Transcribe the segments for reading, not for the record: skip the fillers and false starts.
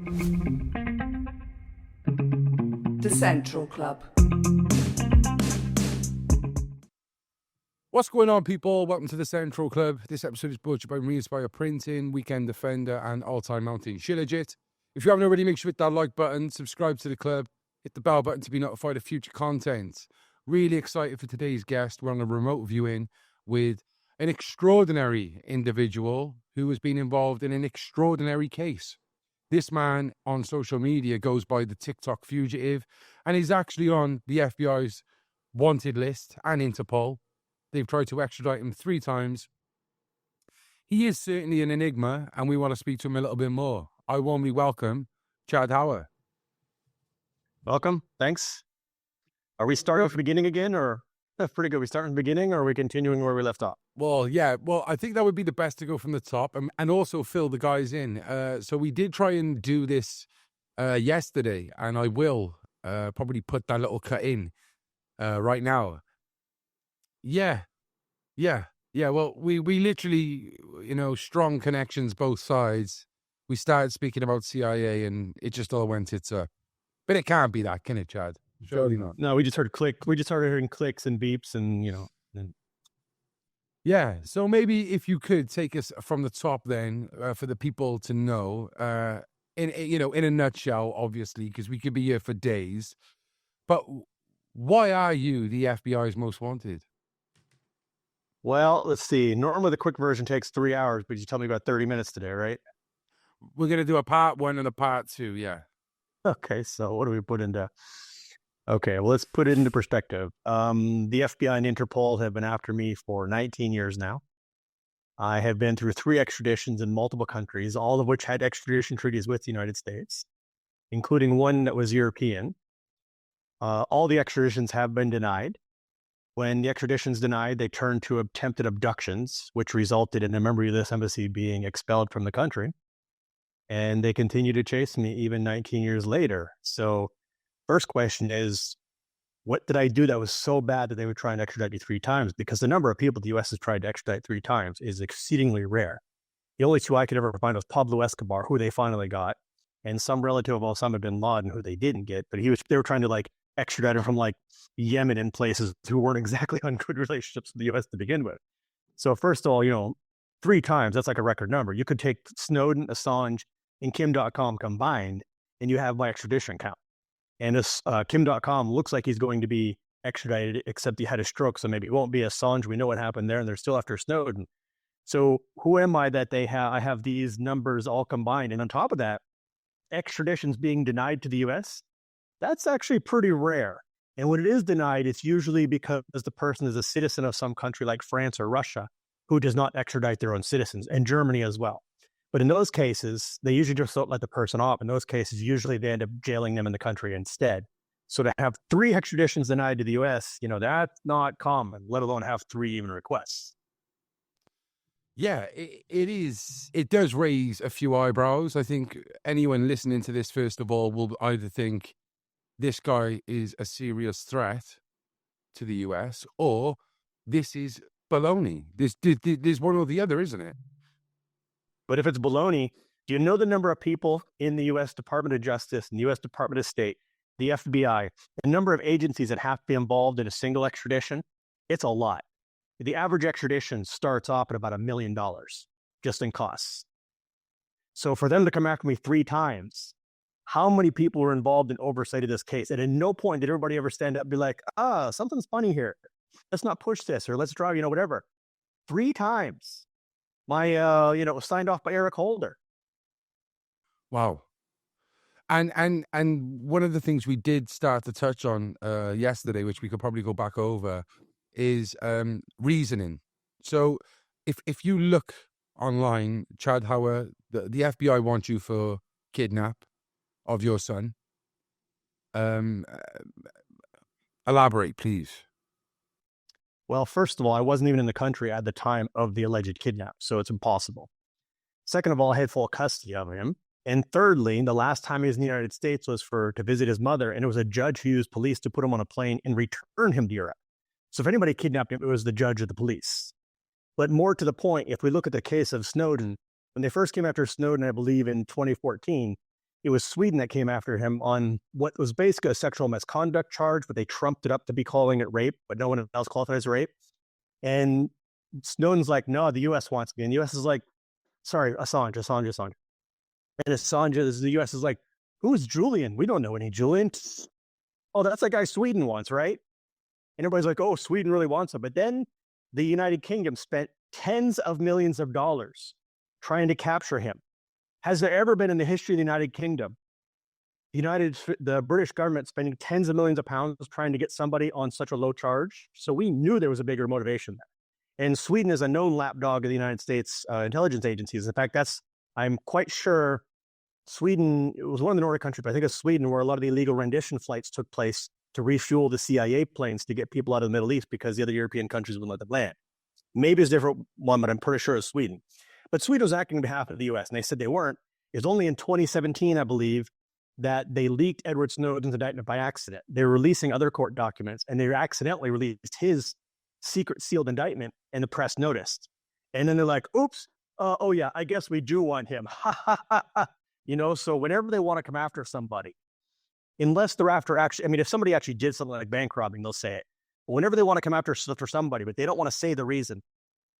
The Central Club. What's going on, people? Welcome to the Central Club. This episode is brought to you by Reinspire Printing, Weekend Defender, and All Time Mountain. Shit legit. If you haven't already, make sure you hit that like button, subscribe to the club, hit the bell button to be notified of future content. Really excited for today's guest. We're on a remote viewing with an extraordinary individual who has been involved in an extraordinary case. This man on social media goes by the TikTok Fugitive, and he's actually on the FBI's wanted list and Interpol. They've tried to extradite him 3 times. He is certainly an enigma, and we want to speak to him a little bit more. I warmly welcome ChadHower. Welcome. Thanks. Are we starting from the beginning again, or that's pretty good? We start from the beginning, or are we continuing where we left off? Well, yeah. Well, I think that would be the best to go from the top and also fill the guys in. So we did try and do this yesterday, and I will probably put that little cut in right now. Yeah. Well, we literally, strong connections both sides. We started speaking about CIA, and it just all went tits up. But it can't be that, can it, Chad? Surely not. No, we just heard click. We just started hearing clicks and beeps, and Yeah. So maybe if you could take us from the top, then, for the people to know, in a nutshell, obviously, because we could be here for days. But why are you the FBI's most wanted? Well, let's see. Normally, the quick version takes 3 hours, but you tell me about 30 minutes today, right? We're gonna do a part 1 and a part 2. Yeah. Okay. So what do we put into? Okay, well, let's put it into perspective. The FBI and Interpol have been after me for 19 years now. I have been through 3 extraditions in multiple countries, all of which had extradition treaties with the United States, including one that was European. All the extraditions have been denied. When the extradition's denied, they turned to attempted abductions, which resulted in a member of this embassy being expelled from the country. And they continue to chase me even 19 years later. So first question is, what did I do that was so bad that they would try and extradite me 3 times? Because the number of people the U.S. has tried to extradite 3 times is exceedingly rare. The only 2 I could ever find was Pablo Escobar, who they finally got, and some relative of Osama bin Laden, who they didn't get. But they were trying to extradite him from Yemen and places who weren't exactly on good relationships with the U.S. to begin with. So first of all, 3 times, that's like a record number. You could take Snowden, Assange, and Kim.com combined, and you have my extradition count. And this Kim.com looks like he's going to be extradited, except he had a stroke, so maybe it won't be Assange. We know what happened there, and they're still after Snowden. So who am I that I have these numbers all combined? And on top of that, extraditions being denied to the U.S., that's actually pretty rare. And when it is denied, it's usually because the person is a citizen of some country like France or Russia who does not extradite their own citizens, and Germany as well. But in those cases, they usually just don't let the person off. In those cases, usually they end up jailing them in the country instead. So to have 3 extraditions denied to the U.S., that's not common, let alone have 3 even requests. Yeah, it is. It does raise a few eyebrows. I think anyone listening to this, first of all, will either think this guy is a serious threat to the U.S. or this is baloney. There's one or the other, isn't it? But if it's baloney, do you know the number of people in the U.S. Department of Justice and the U.S. Department of State, the FBI, the number of agencies that have to be involved in a single extradition? It's a lot. The average extradition starts off at about $1 million just in costs. So for them to come after me 3 times, how many people were involved in oversight of this case? And at no point did everybody ever stand up and be like, something's funny here. Let's not push this, or let's drive, whatever. 3 times. My, it was signed off by Eric Holder. Wow. And one of the things we did start to touch on yesterday, which we could probably go back over, is reasoning. So if you look online, ChadHower, the FBI wants you for kidnap of your son. Elaborate, please. Well, first of all, I wasn't even in the country at the time of the alleged kidnap, so it's impossible. Second of all, I had full custody of him. And thirdly, the last time he was in the United States was to visit his mother, and it was a judge who used police to put him on a plane and return him to Europe. So if anybody kidnapped him, it was the judge or the police. But more to the point, if we look at the case of Snowden, when they first came after Snowden, I believe in 2014, it was Sweden that came after him on what was basically a sexual misconduct charge, but they trumped it up to be calling it rape, but no one else qualified as rape. And Snowden's like, no, the U.S. wants me. And the U.S. is like, sorry, Assange. And Assange, the U.S. is like, who is Julian? We don't know any Julian. Oh, that's that guy Sweden wants, right? And everybody's like, oh, Sweden really wants him. But then the United Kingdom spent tens of millions of dollars trying to capture him. Has there ever been in the history of the United Kingdom, the British government spending tens of millions of pounds trying to get somebody on such a low charge? So we knew there was a bigger motivation there. And Sweden is a known lapdog of the United States intelligence agencies. In fact, I'm quite sure Sweden, it was one of the Nordic countries, but I think it's Sweden, where a lot of the illegal rendition flights took place to refuel the CIA planes to get people out of the Middle East because the other European countries wouldn't let them land. Maybe it's a different one, but I'm pretty sure it's Sweden. But Sweden was acting on behalf of the U.S., and they said they weren't. It was only in 2017, I believe, that they leaked Edward Snowden's indictment by accident. They were releasing other court documents, and they accidentally released his secret sealed indictment, and the press noticed. And then they're like, oops, oh yeah, I guess we do want him. Ha, ha, ha, ha. So whenever they want to come after somebody, unless they're after if somebody actually did something like bank robbing, they'll say it. But whenever they want to come after somebody, but they don't want to say the reason,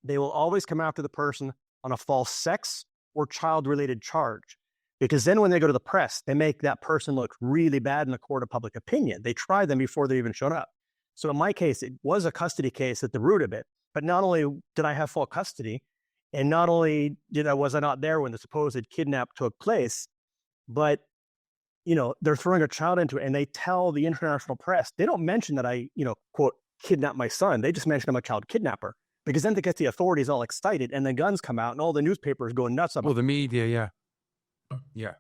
they will always come after the person on a false sex or child-related charge. Because then when they go to the press, they make that person look really bad in the court of public opinion. They try them before they even showed up. So in my case, it was a custody case at the root of it. But not only did I have full custody, and not only was I not there when the supposed kidnap took place, but they're throwing a child into it, and they tell the international press, they don't mention that I, quote, kidnapped my son. They just mention I'm a child kidnapper, because then they get the authorities all excited, and the guns come out, and all the newspapers go nuts about it. Well, the media, yeah.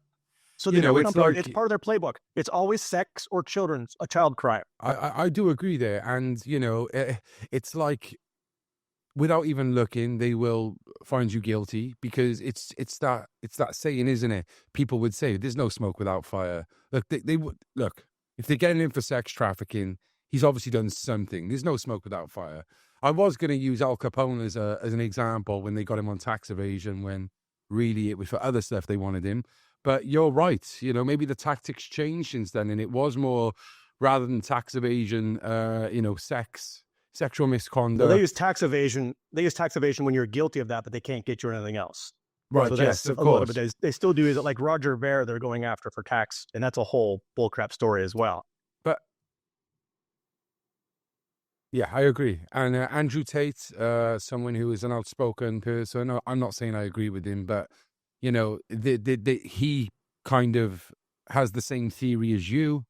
So it's part of their playbook. It's always sex or a child crime. I do agree there, and it's like, without even looking, they will find you guilty, because it's that saying, isn't it? People would say, "There's no smoke without fire." Look, they would look, if they're getting in for sex trafficking, he's obviously done something. There's no smoke without fire. I was going to use Al Capone as an example when they got him on tax evasion, when really it was for other stuff they wanted him. But you're right. Maybe the tactics changed since then, and it was more, rather than tax evasion, sexual misconduct. Well, they use tax evasion. They use tax evasion when you're guilty of that, but they can't get you or anything else. Right. So yes, of course. But they still do use it, like Roger Ver. They're going after for tax, and that's a whole bullcrap story as well. But yeah, I agree. And Andrew Tate, someone who is an outspoken person. I'm not saying I agree with him, but he kind of has the same theory as you.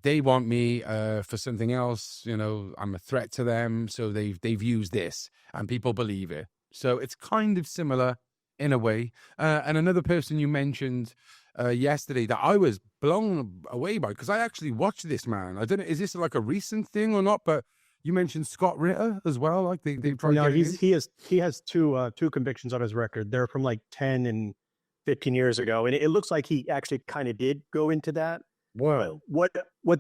They want me for something else. I'm a threat to them, so they've used this, and people believe it. So it's kind of similar in a way. And another person you mentioned yesterday that I was blown away by, because I actually watched this man. I don't know, is this like a recent thing or not? But you mentioned Scott Ritter as well. Like they tried. No, he has two convictions on his record. They're from like 10 and 15 years ago, and it looks like he actually kind of did go into that. Wow. What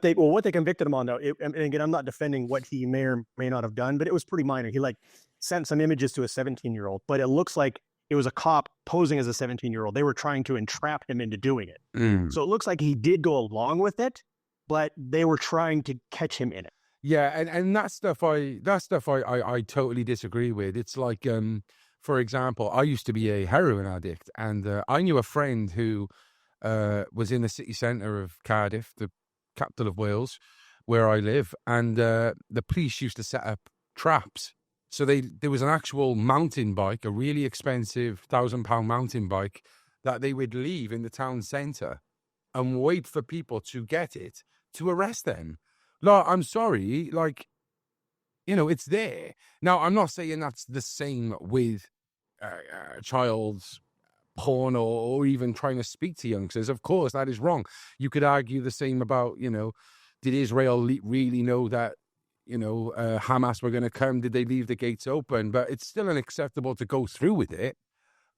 they convicted him on, though, and again, I'm not defending what he may or may not have done, but it was pretty minor. He sent some images to a 17-year-old, but it looks like it was a cop posing as a 17-year-old. They were trying to entrap him into doing it. So it looks like he did go along with it, but they were trying to catch him in it. Yeah, and that stuff I totally disagree with. It's like, for example, I used to be a heroin addict, and I knew a friend who was in the city centre of Cardiff, the capital of Wales, where I live, and the police used to set up traps. So there was an actual mountain bike, a really expensive £1,000 mountain bike, that they would leave in the town centre and wait for people to get it to arrest them. No, I'm sorry, it's there. Now, I'm not saying that's the same with child's porn or even trying to speak to youngsters. Of course, that is wrong. You could argue the same about, did Israel really know that, Hamas were going to come? Did they leave the gates open? But it's still unacceptable to go through with it.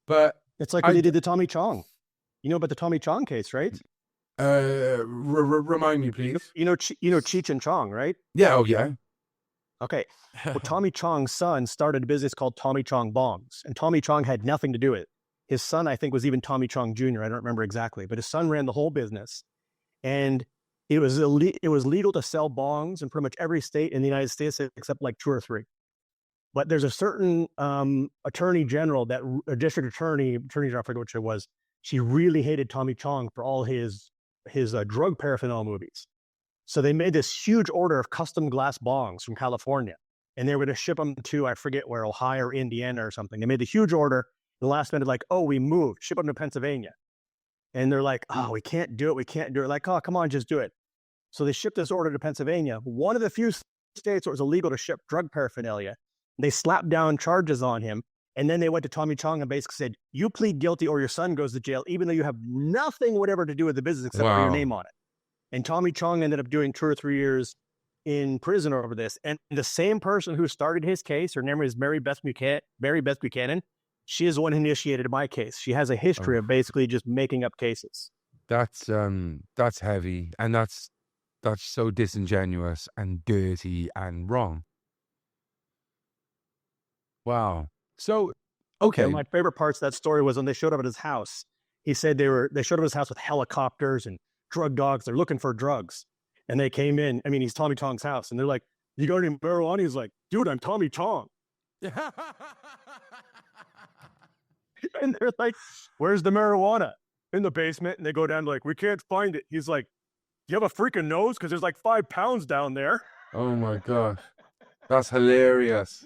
But it's like when they did the Tommy Chong. You know about the Tommy Chong case, right? Remind me, please. You know Cheech and Chong, right? Yeah. Oh, yeah. Okay. Well, Tommy Chong's son started a business called Tommy Chong Bongs, and Tommy Chong had nothing to do with it. His son, I think, was even Tommy Chong Jr. I don't remember exactly, but his son ran the whole business. And it was legal to sell bongs in pretty much every state in the United States except like 2 or 3. But there's a certain attorney general, that a district attorney general, I forget which it was. She really hated Tommy Chong for all his drug paraphernalia movies. So they made this huge order of custom glass bongs from California, and they were going to ship them to, I forget where, Ohio or Indiana or something. They made the huge order. The last minute, like, oh, we moved, ship them to Pennsylvania. And they're like, oh, we can't do it. Like, oh, come on, just do it. So they shipped this order to Pennsylvania, one of the few states where it was illegal to ship drug paraphernalia. They slapped down charges on him. And then they went to Tommy Chong and basically said, you plead guilty or your son goes to jail, even though you have nothing whatever to do with the business except for your name on it. And Tommy Chong ended up doing 2 or 3 years in prison over this. And the same person who started his case, her name is Mary Beth Buchanan. She is the one who initiated my case. She has a history of basically just making up cases. That's heavy, and that's so disingenuous and dirty and wrong. Wow. So, okay. One of my favorite parts of that story was when they showed up at his house. He said they showed up at his house with helicopters and drug dogs. They're looking for drugs. And they came in. I mean, he's Tommy Chong's house. And they're like, you got any marijuana? He's like, dude, I'm Tommy Chong. And they're like, where's the marijuana? In the basement. And they go down like, we can't find it. He's like, you have a freaking nose? Because there's like 5 pounds down there. Oh my gosh. That's hilarious.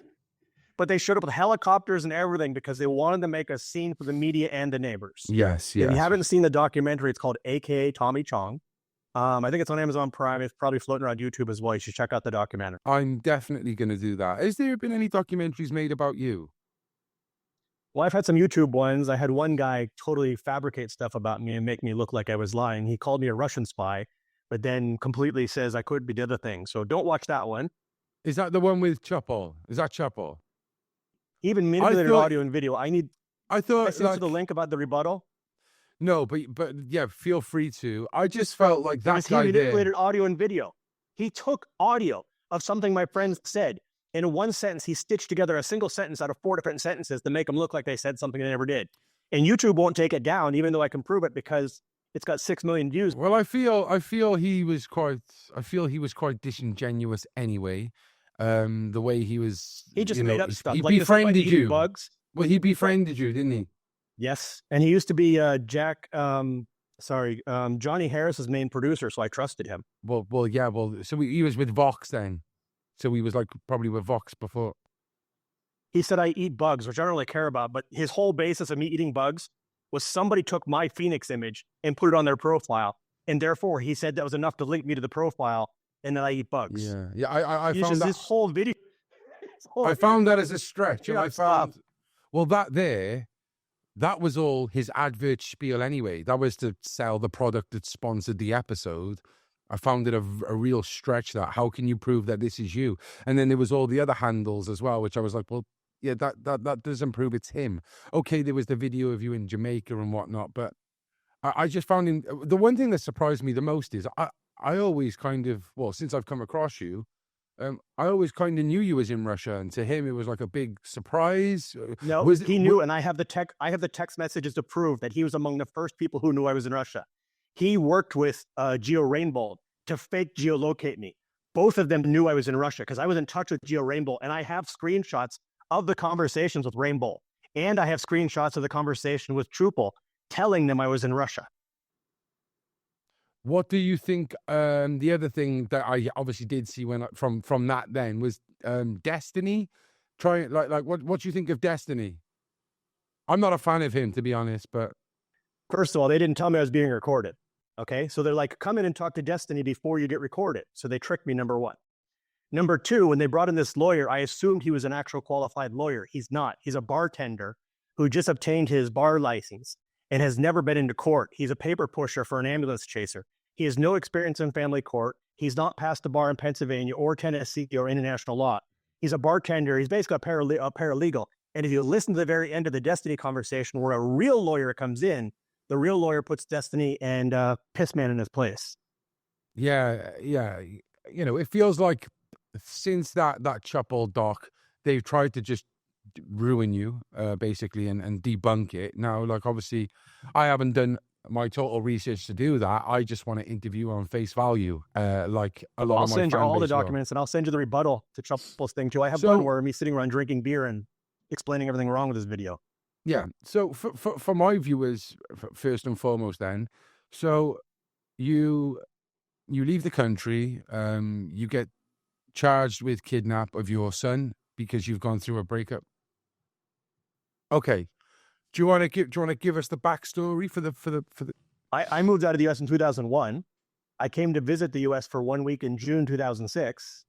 But they showed up with helicopters and everything because they wanted to make a scene for the media and the neighbors. Yes. If you haven't seen the documentary, it's called AKA Tommy Chong. I think it's on Amazon Prime. It's probably floating around YouTube as well. You should check out the documentary. I'm definitely going to do that. Has there been any documentaries made about you? Well, I've had some YouTube ones. I had one guy totally fabricate stuff about me and make me look like I was lying. He called me a Russian spy, but then completely says I could be the other thing. So don't watch that one. Is that the one with Chapo? Is that Chapo? Even manipulated audio and video. I thought sent you the link about the rebuttal. No, but yeah, feel free to. I just felt like that guy he manipulated audio and video. He took audio of something my friend said. In one sentence, he stitched together a single sentence out of 4 different sentences to make them look like they said something they never did. And YouTube won't take it down, even though I can prove it because it's got 6 million views. Well, I feel he was quite disingenuous anyway. The way he was, he just made up stuff. He befriended you. Bugs. Well, he befriended you, didn't he? Yes, and he used to be Johnny Harris's main producer, so I trusted him. Well, yeah. Well, so he was with Vox then. So he was like probably with Vox before. He said, I eat bugs, which I don't really care about, but his whole basis of me eating bugs was somebody took my Phoenix image and put it on their profile. And therefore, he said that was enough to link me to the profile and that I eat bugs. Yeah. I found that. This whole video. I found that as a stretch. And I found, well, that was all his advert spiel anyway. That was to sell the product that sponsored the episode. I found it a real stretch. That how can you prove that this is you? And then there was all the other handles as well, which I was like, well, yeah, that doesn't prove it's him. Okay, there was the video of you in Jamaica and whatnot, but I just found him. The one thing that surprised me the most is I always kind of, well, since I've come across you, I always kind of knew you was in Russia, and to him it was like a big surprise. No, he knew, and I have the text messages to prove that he was among the first people who knew I was in Russia. He worked with Rainbow to fake geolocate me. Both of them knew I was in Russia because I was in touch with Rainbow, and I have screenshots of the conversations with Rainbow, and I have screenshots of the conversation with Trupel telling them I was in Russia. What do you think? The other thing that I obviously did see when from that then was Destiny. What do you think of Destiny? I'm not a fan of him, to be honest, but first of all, they didn't tell me I was being recorded. Okay, so they're like, come in and talk to Destiny before you get recorded. So they tricked me, number one. Number two, when they brought in this lawyer, I assumed he was an actual qualified lawyer. He's not. He's a bartender who just obtained his bar license and has never been into court. He's a paper pusher for an ambulance chaser. He has no experience in family court. He's not passed a bar in Pennsylvania or Tennessee or international law. He's a bartender. He's basically a paralegal. And if you listen to the very end of the Destiny conversation where a real lawyer comes in, the real lawyer puts Destiny and Pissman in his place. Yeah. You know, it feels like since that Chappell doc, they've tried to just ruin you, basically, and debunk it. Now, like, obviously, I haven't done my total research to do that. I just want to interview on face value, like a lot I'll of my send you all the fan base will. documents, and I'll send you the rebuttal to Trump's thing too. I have So- one where me sitting around drinking beer and explaining everything wrong with this video. Yeah. So for my viewers, first and foremost, then, so you leave the country, you get charged with kidnap of your son because you've gone through a breakup. Okay. Do you want to give us the backstory for the? I moved out of the U.S. in 2001. I came to visit the U.S. for 1 week in June 2006.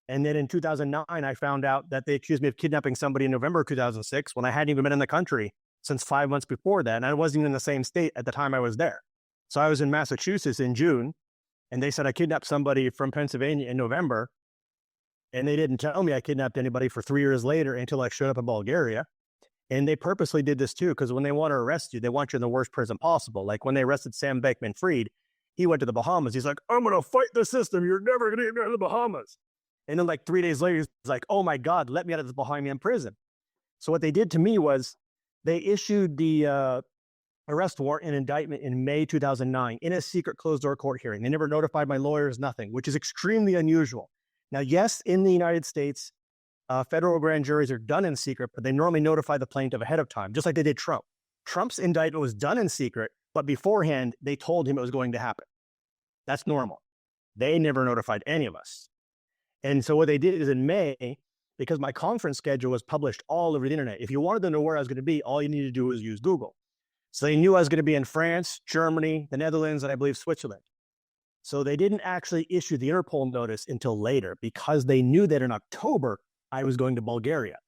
And then in 2009, I found out that they accused me of kidnapping somebody in November 2006 when I hadn't even been in the country since 5 months before that. And I wasn't even in the same state at the time I was there. So I was in Massachusetts in June, and they said I kidnapped somebody from Pennsylvania in November. And they didn't tell me I kidnapped anybody for 3 years later until I showed up in Bulgaria. And they purposely did this too, because when they want to arrest you, they want you in the worst prison possible. Like when they arrested Sam Bankman-Fried, he went to the Bahamas. He's like, I'm going to fight the system. You're never going to get me out of the Bahamas. And then like 3 days later, he's like, oh my God, let me out of this Bahamian prison. So what they did to me was they issued the arrest warrant and indictment in May 2009 in a secret closed-door court hearing. They never notified my lawyers, nothing, which is extremely unusual. Now, yes, in the United States, federal grand juries are done in secret, but they normally notify the plaintiff ahead of time, just like they did Trump. Trump's indictment was done in secret, but beforehand, they told him it was going to happen. That's normal. They never notified any of us. And so what they did is in May, because my conference schedule was published all over the internet, if you wanted to know where I was going to be, all you needed to do was use Google. So they knew I was going to be in France, Germany, the Netherlands, and I believe Switzerland. So they didn't actually issue the Interpol notice until later because they knew that in October, I was going to Bulgaria.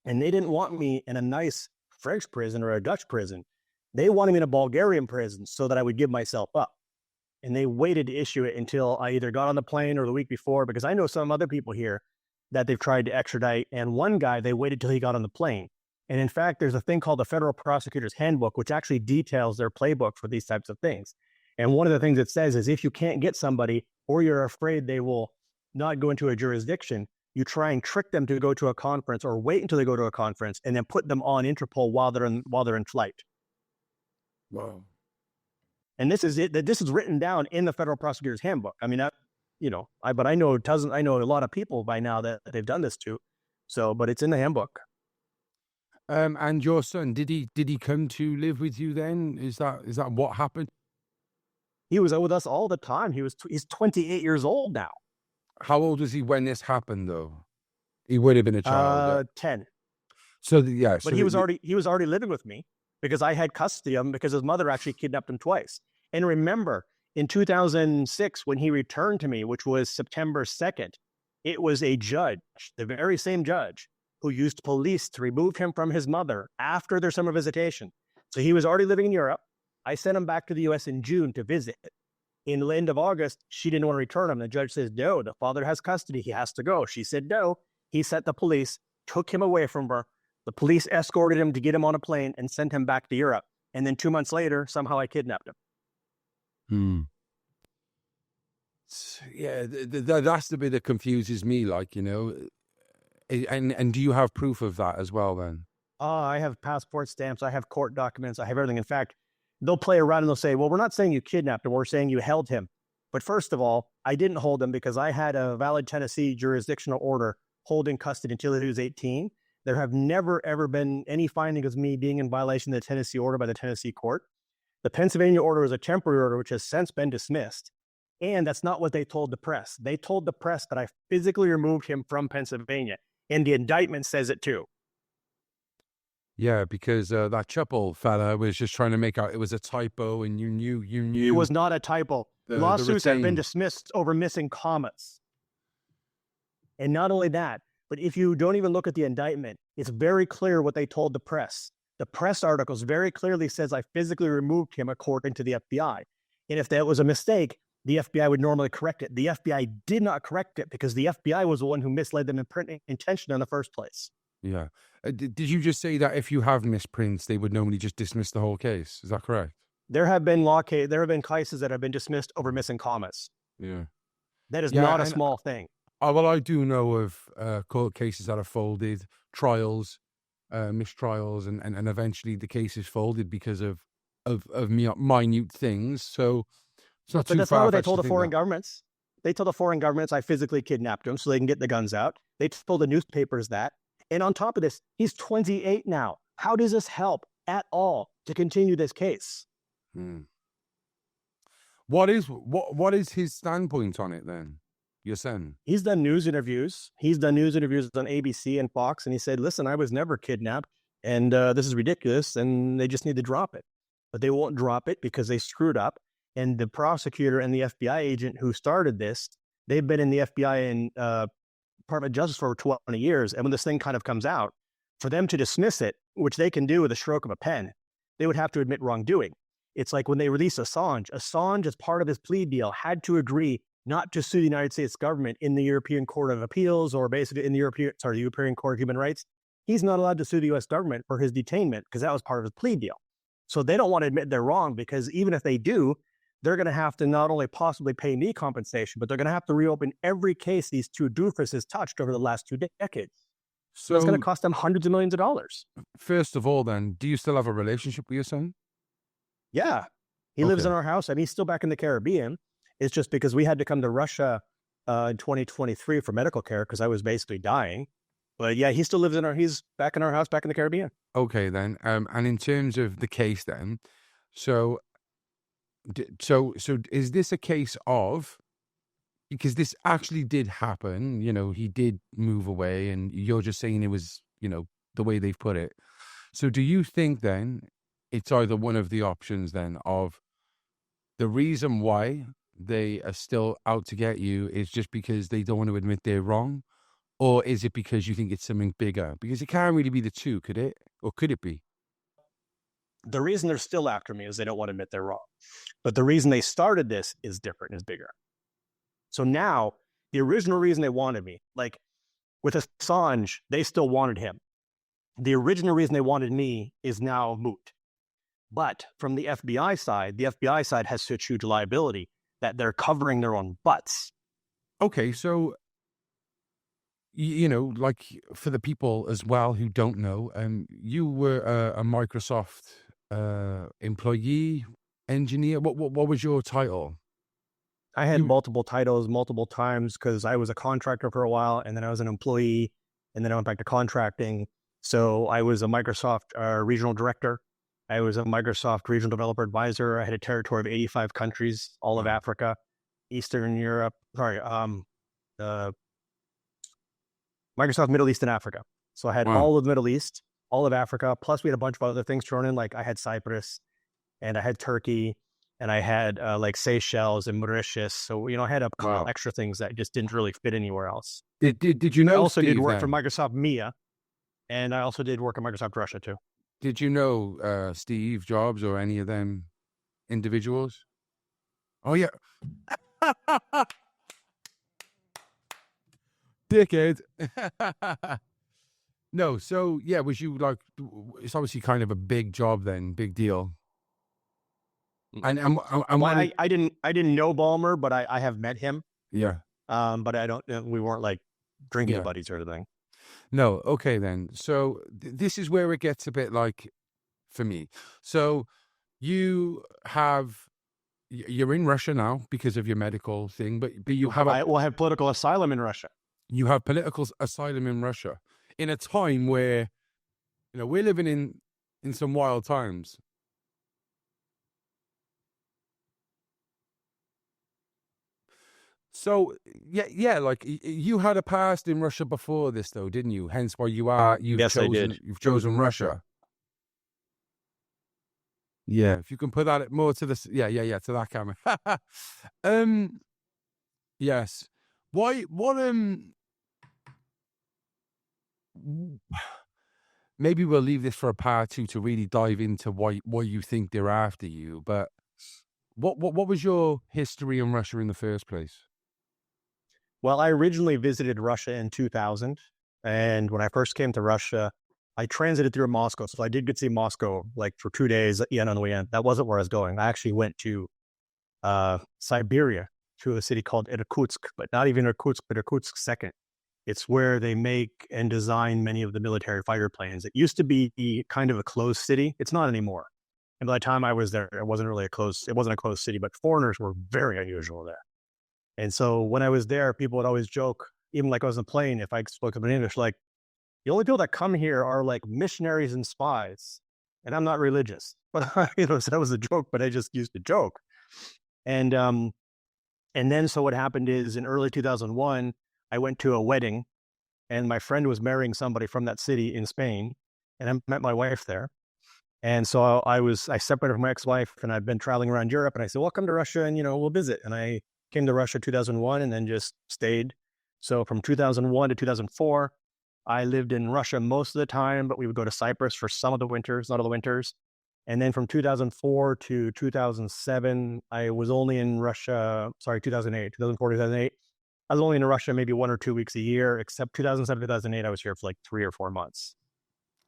And they didn't want me in a nice French prison or a Dutch prison. They wanted me in a Bulgarian prison so that I would give myself up. And they waited to issue it until I either got on the plane or the week before, because I know some other people here that they've tried to extradite. And one guy, they waited till he got on the plane. And in fact, there's a thing called the Federal Prosecutor's Handbook, which actually details their playbook for these types of things. And one of the things it says is if you can't get somebody or you're afraid they will not go into a jurisdiction, you try and trick them to go to a conference or wait until they go to a conference and then put them on Interpol while they're in flight. Wow. And this is it. This is written down in the Federal Prosecutor's Handbook. I mean, but I know a lot of people by now that they've done this to. So, but it's in the handbook. And your son, did he come to live with you then? Is that what happened? He was with us all the time. He's 28 years old now. How old was he when this happened, though? He would have been a child. 10. So but he was already living with me because I had custody of him because his mother actually kidnapped him twice. And remember, in 2006, when he returned to me, which was September 2nd, it was a judge, the very same judge, who used police to remove him from his mother after their summer visitation. So he was already living in Europe. I sent him back to the U.S. in June to visit. In the end of August, she didn't want to return him. The judge says, no, the father has custody. He has to go. She said, no. He sent the police, took him away from her. The police escorted him to get him on a plane and sent him back to Europe. And then 2 months later, somehow I kidnapped him. Yeah, that's the bit that confuses me, like, and do you have proof of that as well then? I have passport stamps. I have court documents. I have everything. In fact, they'll play around and they'll say, well, we're not saying you kidnapped him. We're saying you held him. But first of all, I didn't hold him because I had a valid Tennessee jurisdictional order holding custody until he was 18. There have never, ever been any finding of me being in violation of the Tennessee order by the Tennessee court. The Pennsylvania order is a temporary order, which has since been dismissed. And that's not what they told the press. They told the press that I physically removed him from Pennsylvania. And the indictment says it too. Yeah, because that Chuppel fella was just trying to make out it was a typo, and you knew. It was not a typo. Lawsuits have been dismissed over missing commas. And not only that, but if you don't even look at the indictment, it's very clear what they told the press. The press articles very clearly says I physically removed him according to the FBI. And if that was a mistake, the FBI would normally correct it. The FBI did not correct it because the FBI was the one who misled them intention in the first place. Yeah. Did you just say that if you have misprints, they would normally just dismiss the whole case? Is that correct? There have been cases that have been dismissed over missing commas. Yeah. That is not a small thing. Well, I do know of court cases that are folded, trials mistrials, and eventually the case is folded because of minute things. So it's not But too that's not what they far-fetched told to the think foreign that. governments. They told the foreign governments I physically kidnapped him so they can get the guns out. They told the newspapers that. And on top of this, he's 28 now. How does this help at all to continue this case? Hmm. What is his standpoint on it then? You're saying? He's done news interviews. He's done news interviews on ABC and Fox, and he said, listen, I was never kidnapped, and this is ridiculous, and they just need to drop it. But they won't drop it because they screwed up. And the prosecutor and the FBI agent who started this, they've been in the FBI and Department of Justice for 20 years. And when this thing kind of comes out, for them to dismiss it, which they can do with a stroke of a pen, they would have to admit wrongdoing. It's like when they released Assange. Assange, as part of his plea deal, had to agree not to sue the United States government in the European Court of Appeals or basically in the European Court of Human Rights. He's not allowed to sue the U.S. government for his detainment because that was part of his plea deal. So they don't want to admit they're wrong because even if they do, they're going to have to not only possibly pay me compensation, but they're going to have to reopen every case these two doofuses touched over the last 2 decades. So that's going to cost them hundreds of millions of dollars. First of all, then, do you still have a relationship with your son? Yeah. He lives in our house and he's still back in the Caribbean. It's just because we had to come to Russia in 2023 for medical care because I was basically dying. But yeah, he still lives he's back in our house, back in the Caribbean. Okay, then. And in terms of the case then, so is this a case of, because this actually did happen, he did move away and you're just saying it was, the way they've put it. So do you think then it's either one of the options then of the reason why they are still out to get you is just because they don't want to admit they're wrong? Or is it because you think it's something bigger? Because it can't really be the two, could it? Or could it be? The reason they're still after me is they don't want to admit they're wrong. But the reason they started this is different, is bigger. So now, the original reason they wanted me, like with Assange, they still wanted him. The original reason they wanted me is now moot. But from the FBI side has such huge liability that they're covering their own butts. Okay, so, like for the people as well who don't know, you were a Microsoft employee, engineer. What was your title? I had multiple titles, multiple times, because I was a contractor for a while, and then I was an employee, and then I went back to contracting. So I was a Microsoft regional director. I was a Microsoft regional developer advisor. I had a territory of 85 countries, all of Africa, Eastern Europe, Microsoft Middle East and Africa. So I had all of the Middle East, all of Africa, plus we had a bunch of other things thrown in, like I had Cyprus, and I had Turkey, and I had like Seychelles and Mauritius. So, I had a couple extra things that just didn't really fit anywhere else. Did you know I also Steve, did work then? for Microsoft MIA, and I also did work at Microsoft Russia too. Did you know Steve Jobs or any of them individuals? Oh, yeah. Dickhead. No, so, yeah, was you like, it's obviously kind of a big job then, big deal. And I didn't know Ballmer, but I have met him. Yeah. But we weren't like drinking buddies or anything. No, okay then. So this is where it gets a bit like, for me. So you're in Russia now because of your medical thing, but you have I will have political asylum in Russia. You have political asylum in Russia in a time where, we're living in some wild times. So yeah, like you had a past in Russia before this, though, didn't you? Hence why I did. You've chosen Russia. Yeah, if you can put that more to the to that camera. Yes. Why? What? Maybe we'll leave this for a part 2 to really dive into why you think they're after you. But what was your history in Russia in the first place? Well, I originally visited Russia in 2000. And when I first came to Russia, I transited through Moscow. So I did get to see Moscow like for 2 days at the end on the way in. That wasn't where I was going. I actually went to Siberia, to a city called Irkutsk, but not even Irkutsk, but Irkutsk second. It's where they make and design many of the military fighter planes. It used to be kind of a closed city. It's not anymore. And by the time I was there, it wasn't a closed city, but foreigners were very unusual there. And so when I was there, people would always joke, even like I was on a plane, if I spoke in English, like, the only people that come here are like missionaries and spies. And I'm not religious, but so that was a joke, but I just used to joke. And then so what happened is in early 2001, I went to a wedding and my friend was marrying somebody from that city in Spain. And I met my wife there. And so I separated from my ex-wife and I've been traveling around Europe and I said, well, come to Russia and, we'll visit. And I came to Russia 2001 and then just stayed. So from 2001 to 2004, I lived in Russia most of the time, but we would go to Cyprus for some of the winters, not all the winters. And then from 2004 to 2007, I was only in Russia, 2004, 2008. I was only in Russia maybe 1 or 2 weeks a year, except 2007, 2008, I was here for like 3 or 4 months.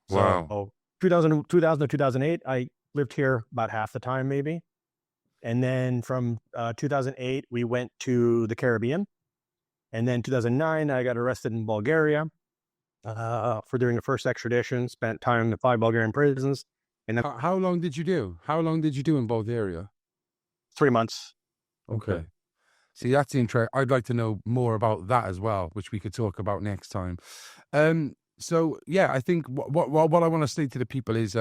Wow. So 2000 to 2008, I lived here about half the time maybe. And then from 2008, we went to the Caribbean. And then 2009, I got arrested in Bulgaria for doing the first extradition, spent time in the 5 Bulgarian prisons. And then How long did you do? How long did you do in Bulgaria? 3 months. Okay. See, that's interesting. I'd like to know more about that as well, which we could talk about next time. So yeah, I think what I want to say to the people is,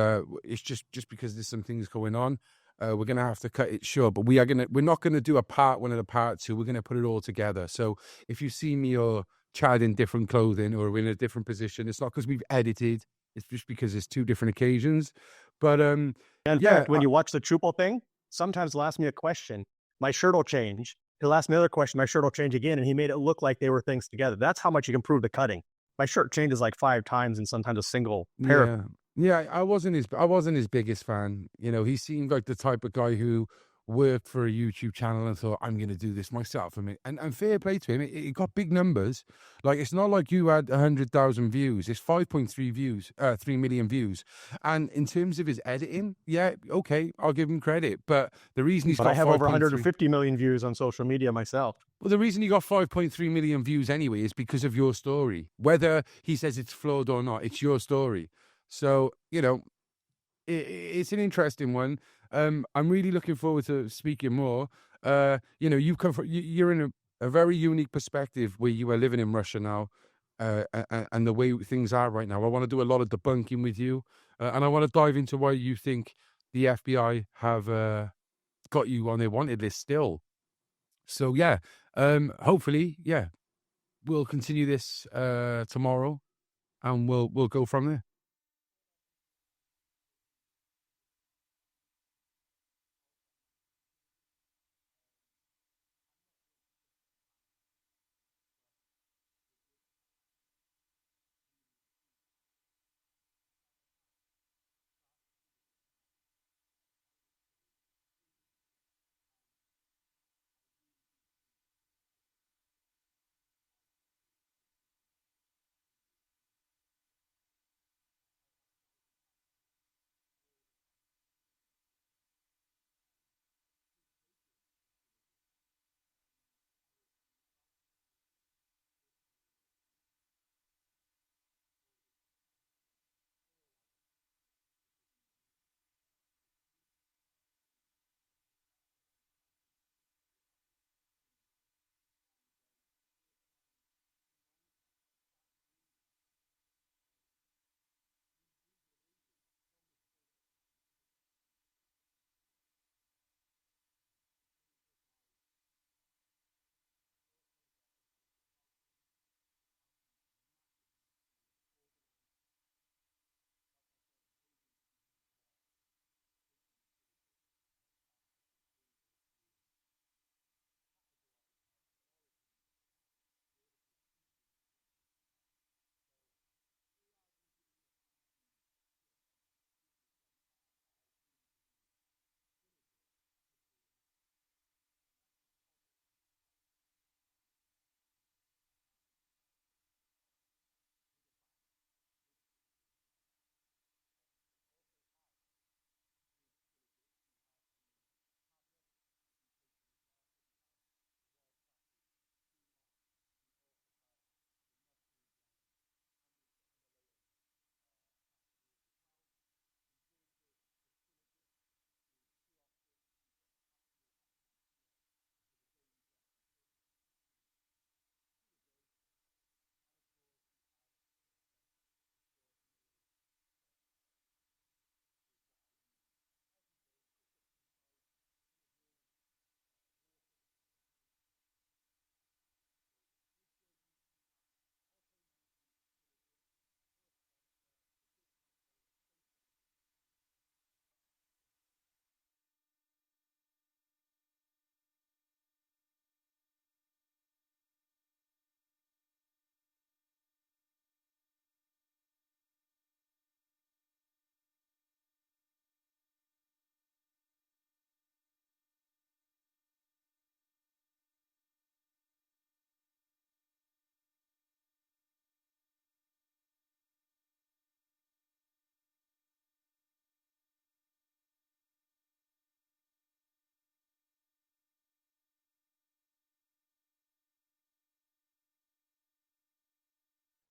it's just because there's some things going on, we're gonna have to cut it short. But we're not gonna do a part 1 and a part 2. We're gonna put it all together. So if you see me or Chad in different clothing or we're in a different position, it's not because we've edited. It's just because it's 2 different occasions. But in fact, when you watch the Chupal thing, sometimes he'll ask me a question, my shirt will change. He'll ask me another question, my shirt will change again, and he made it look like they were things together. That's how much you can prove the cutting. My shirt changes like 5 times and sometimes a single pair. Yeah, I wasn't his biggest fan. He seemed like the type of guy who worked for a YouTube channel and thought, I'm going to do this myself. And fair play to him. It got big numbers. Like, it's not like you had 100,000 views. It's 3 million views. And in terms of his editing, yeah, okay, I'll give him credit. But the reason I have over 150 million views on social media myself. Well, the reason he got 5.3 million views anyway is because of your story. Whether he says it's flawed or not, it's your story. So, it's an interesting one. I'm really looking forward to speaking more. You're in a very unique perspective where you are living in Russia now, and the way things are right now. I want to do a lot of debunking with you, and I want to dive into why you think the FBI have got you on their wanted list still. So yeah, hopefully, yeah, we'll continue this tomorrow, and we'll go from there.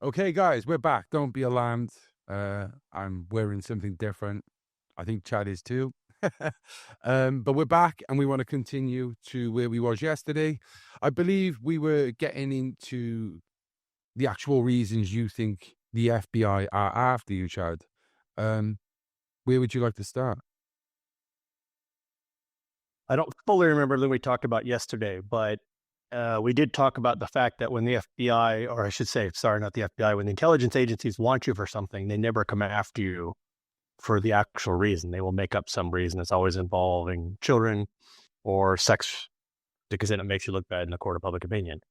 Okay, guys, we're back. Don't be alarmed. I'm wearing something different. I think Chad is too. But we're back and we want to continue to where we was yesterday. I believe we were getting into the actual reasons you think the FBI are after you, Chad. Where would you like to start? I don't fully remember what we talked about yesterday, but we did talk about the fact that when the FBI, or I should say, sorry, not the FBI, when the intelligence agencies want you for something, they never come after you for the actual reason. They will make up some reason. It's always involving children or sex, because then it makes you look bad in the court of public opinion.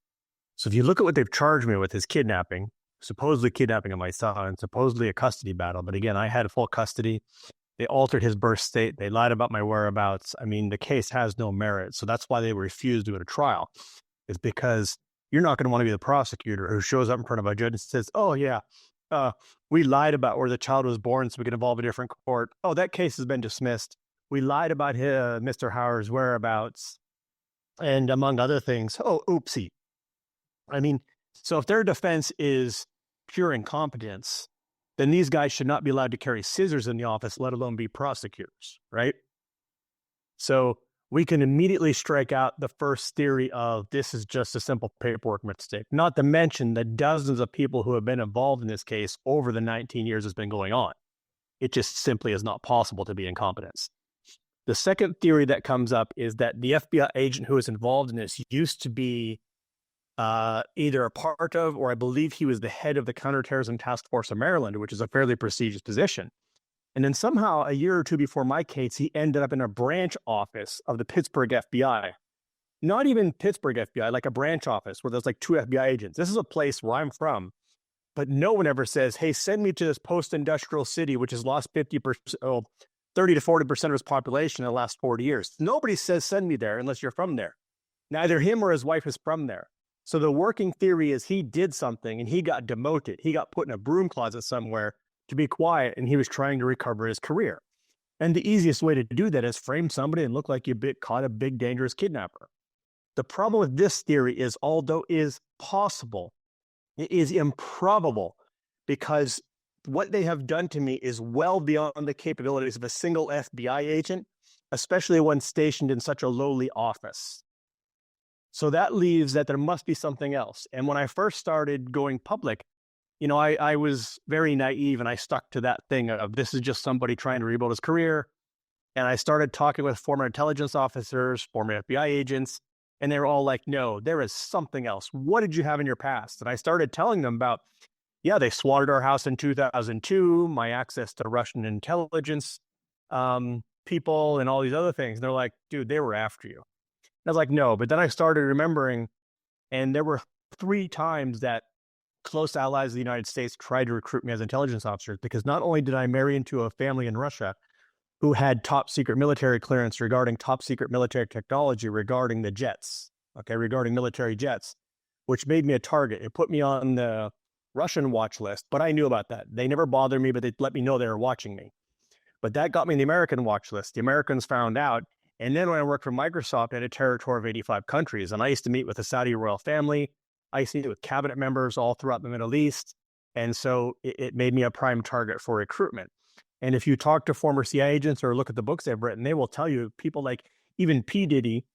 So if you look at what they've charged me with is kidnapping, supposedly kidnapping of my son, supposedly a custody battle. But again, I had full custody. They altered his birth state. They lied about my whereabouts. I mean, the case has no merit. So that's why they refused to go to trial, is because you're not going to want to be the prosecutor who shows up in front of a judge and says, oh, yeah, we lied about where the child was born so we can involve a different court. Oh, that case has been dismissed. We lied about Mr. Hauer's whereabouts and among other things. Oh, oopsie. I mean, so if their defense is pure incompetence, then these guys should not be allowed to carry scissors in the office, let alone be prosecutors, right? So we can immediately strike out the first theory of this is just a simple paperwork mistake, not to mention the dozens of people who have been involved in this case over the 19 years it's been going on. It just simply is not possible to be incompetence. The second theory that comes up is that the FBI agent who was involved in this used to be either a part of, or I believe he was the head of the Counterterrorism Task Force of Maryland, which is a fairly prestigious position. And then somehow a year or two before my case, he ended up in a branch office of the Pittsburgh FBI. Not even Pittsburgh FBI, like a branch office where there's like 2 FBI agents. This is a place where I'm from, but no one ever says, hey, send me to this post-industrial city, which has lost 30 to 40% of its population in the last 40 years. Nobody says send me there unless you're from there. Neither him or his wife is from there. So the working theory is he did something and he got demoted. He got put in a broom closet somewhere to be quiet, and he was trying to recover his career. And the easiest way to do that is frame somebody and look like you caught a big, dangerous kidnapper. The problem with this theory is, although it is possible, it is improbable, because what they have done to me is well beyond the capabilities of a single FBI agent, especially one stationed in such a lowly office. So that leaves that there must be something else. And when I first started going public, you know, I was very naive, and I stuck to that thing of this is just somebody trying to rebuild his career. And I started talking with former intelligence officers, former FBI agents, and they were all like, no, there is something else. What did you have in your past? And I started telling them about, yeah, they swatted our house in 2002, my access to Russian intelligence people and all these other things. And they're like, dude, they were after you. I was like, no. But then I started remembering, and there were 3 times that close allies of the United States tried to recruit me as intelligence officers, because not only did I marry into a family in Russia who had top secret military clearance regarding top secret military technology regarding the jets, regarding military jets, which made me a target. It put me on the Russian watch list, but I knew about that. They never bothered me, but they let me know they were watching me. But that got me in the American watch list. The Americans found out. And then when I worked for Microsoft, I had a territory of 85 countries. And I used to meet with the Saudi royal family. I used to meet with cabinet members all throughout the Middle East. And so it made me a prime target for recruitment. And if you talk to former CIA agents or look at the books they've written, they will tell you people like even P. Diddy,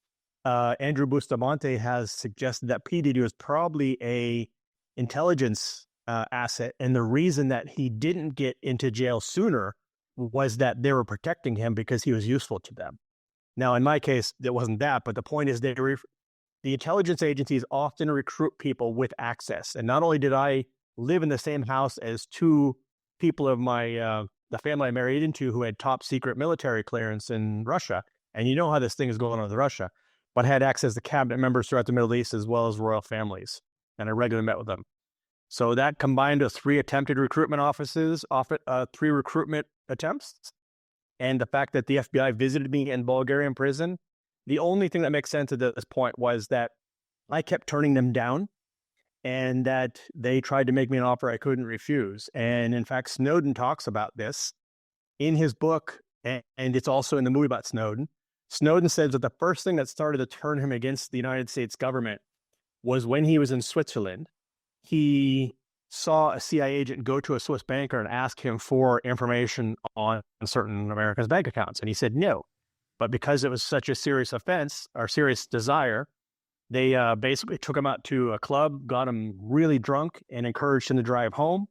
Andrew Bustamante has suggested that P. Diddy was probably a intelligence asset. And the reason that he didn't get into jail sooner was that they were protecting him because he was useful to them. Now, in my case, it wasn't that, but the point is the intelligence agencies often recruit people with access. And not only did I live in the same house as 2 people of my the family I married into who had top secret military clearance in Russia, and you know how this thing is going on with Russia, but I had access to cabinet members throughout the Middle East as well as royal families, and I regularly met with them. So that combined with 3 attempted recruitment 3 recruitment attempts, and the fact that the FBI visited me in Bulgarian prison, the only thing that makes sense at this point was that I kept turning them down, and that they tried to make me an offer I couldn't refuse. And in fact, Snowden talks about this in his book, and it's also in the movie about Snowden. Snowden says that the first thing that started to turn him against the United States government was when he was in Switzerland. He saw a CIA agent go to a Swiss banker and ask him for information on certain Americans' bank accounts. And he said no. But because it was such a serious offense or serious desire, they basically took him out to a club, got him really drunk, and encouraged him to drive home,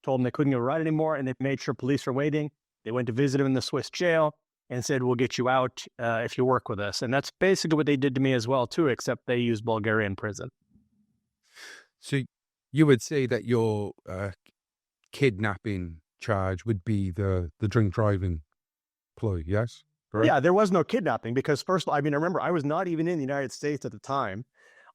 told him they couldn't get a ride anymore, and they made sure police were waiting. They went to visit him in the Swiss jail and said, we'll get you out if you work with us. And that's basically what they did to me as well, too, except they used Bulgarian prison. So you would say that your kidnapping charge would be the drink driving ploy, yes? Correct? Yeah, there was no kidnapping because first, I mean, remember, I was not even in the United States at the time.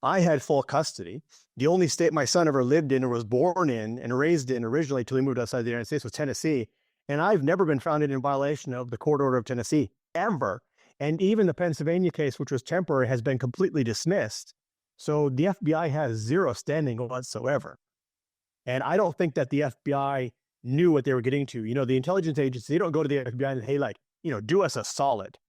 I had full custody. The only state my son ever lived in or was born in and raised in originally till he moved outside the United States was Tennessee. And I've never been found in violation of the court order of Tennessee, ever. And even the Pennsylvania case, which was temporary, has been completely dismissed. So the FBI has zero standing whatsoever. And I don't think that the FBI knew what they were getting to. You know, the intelligence agencies, they don't go to the FBI and, hey, like, you know, do us a solid.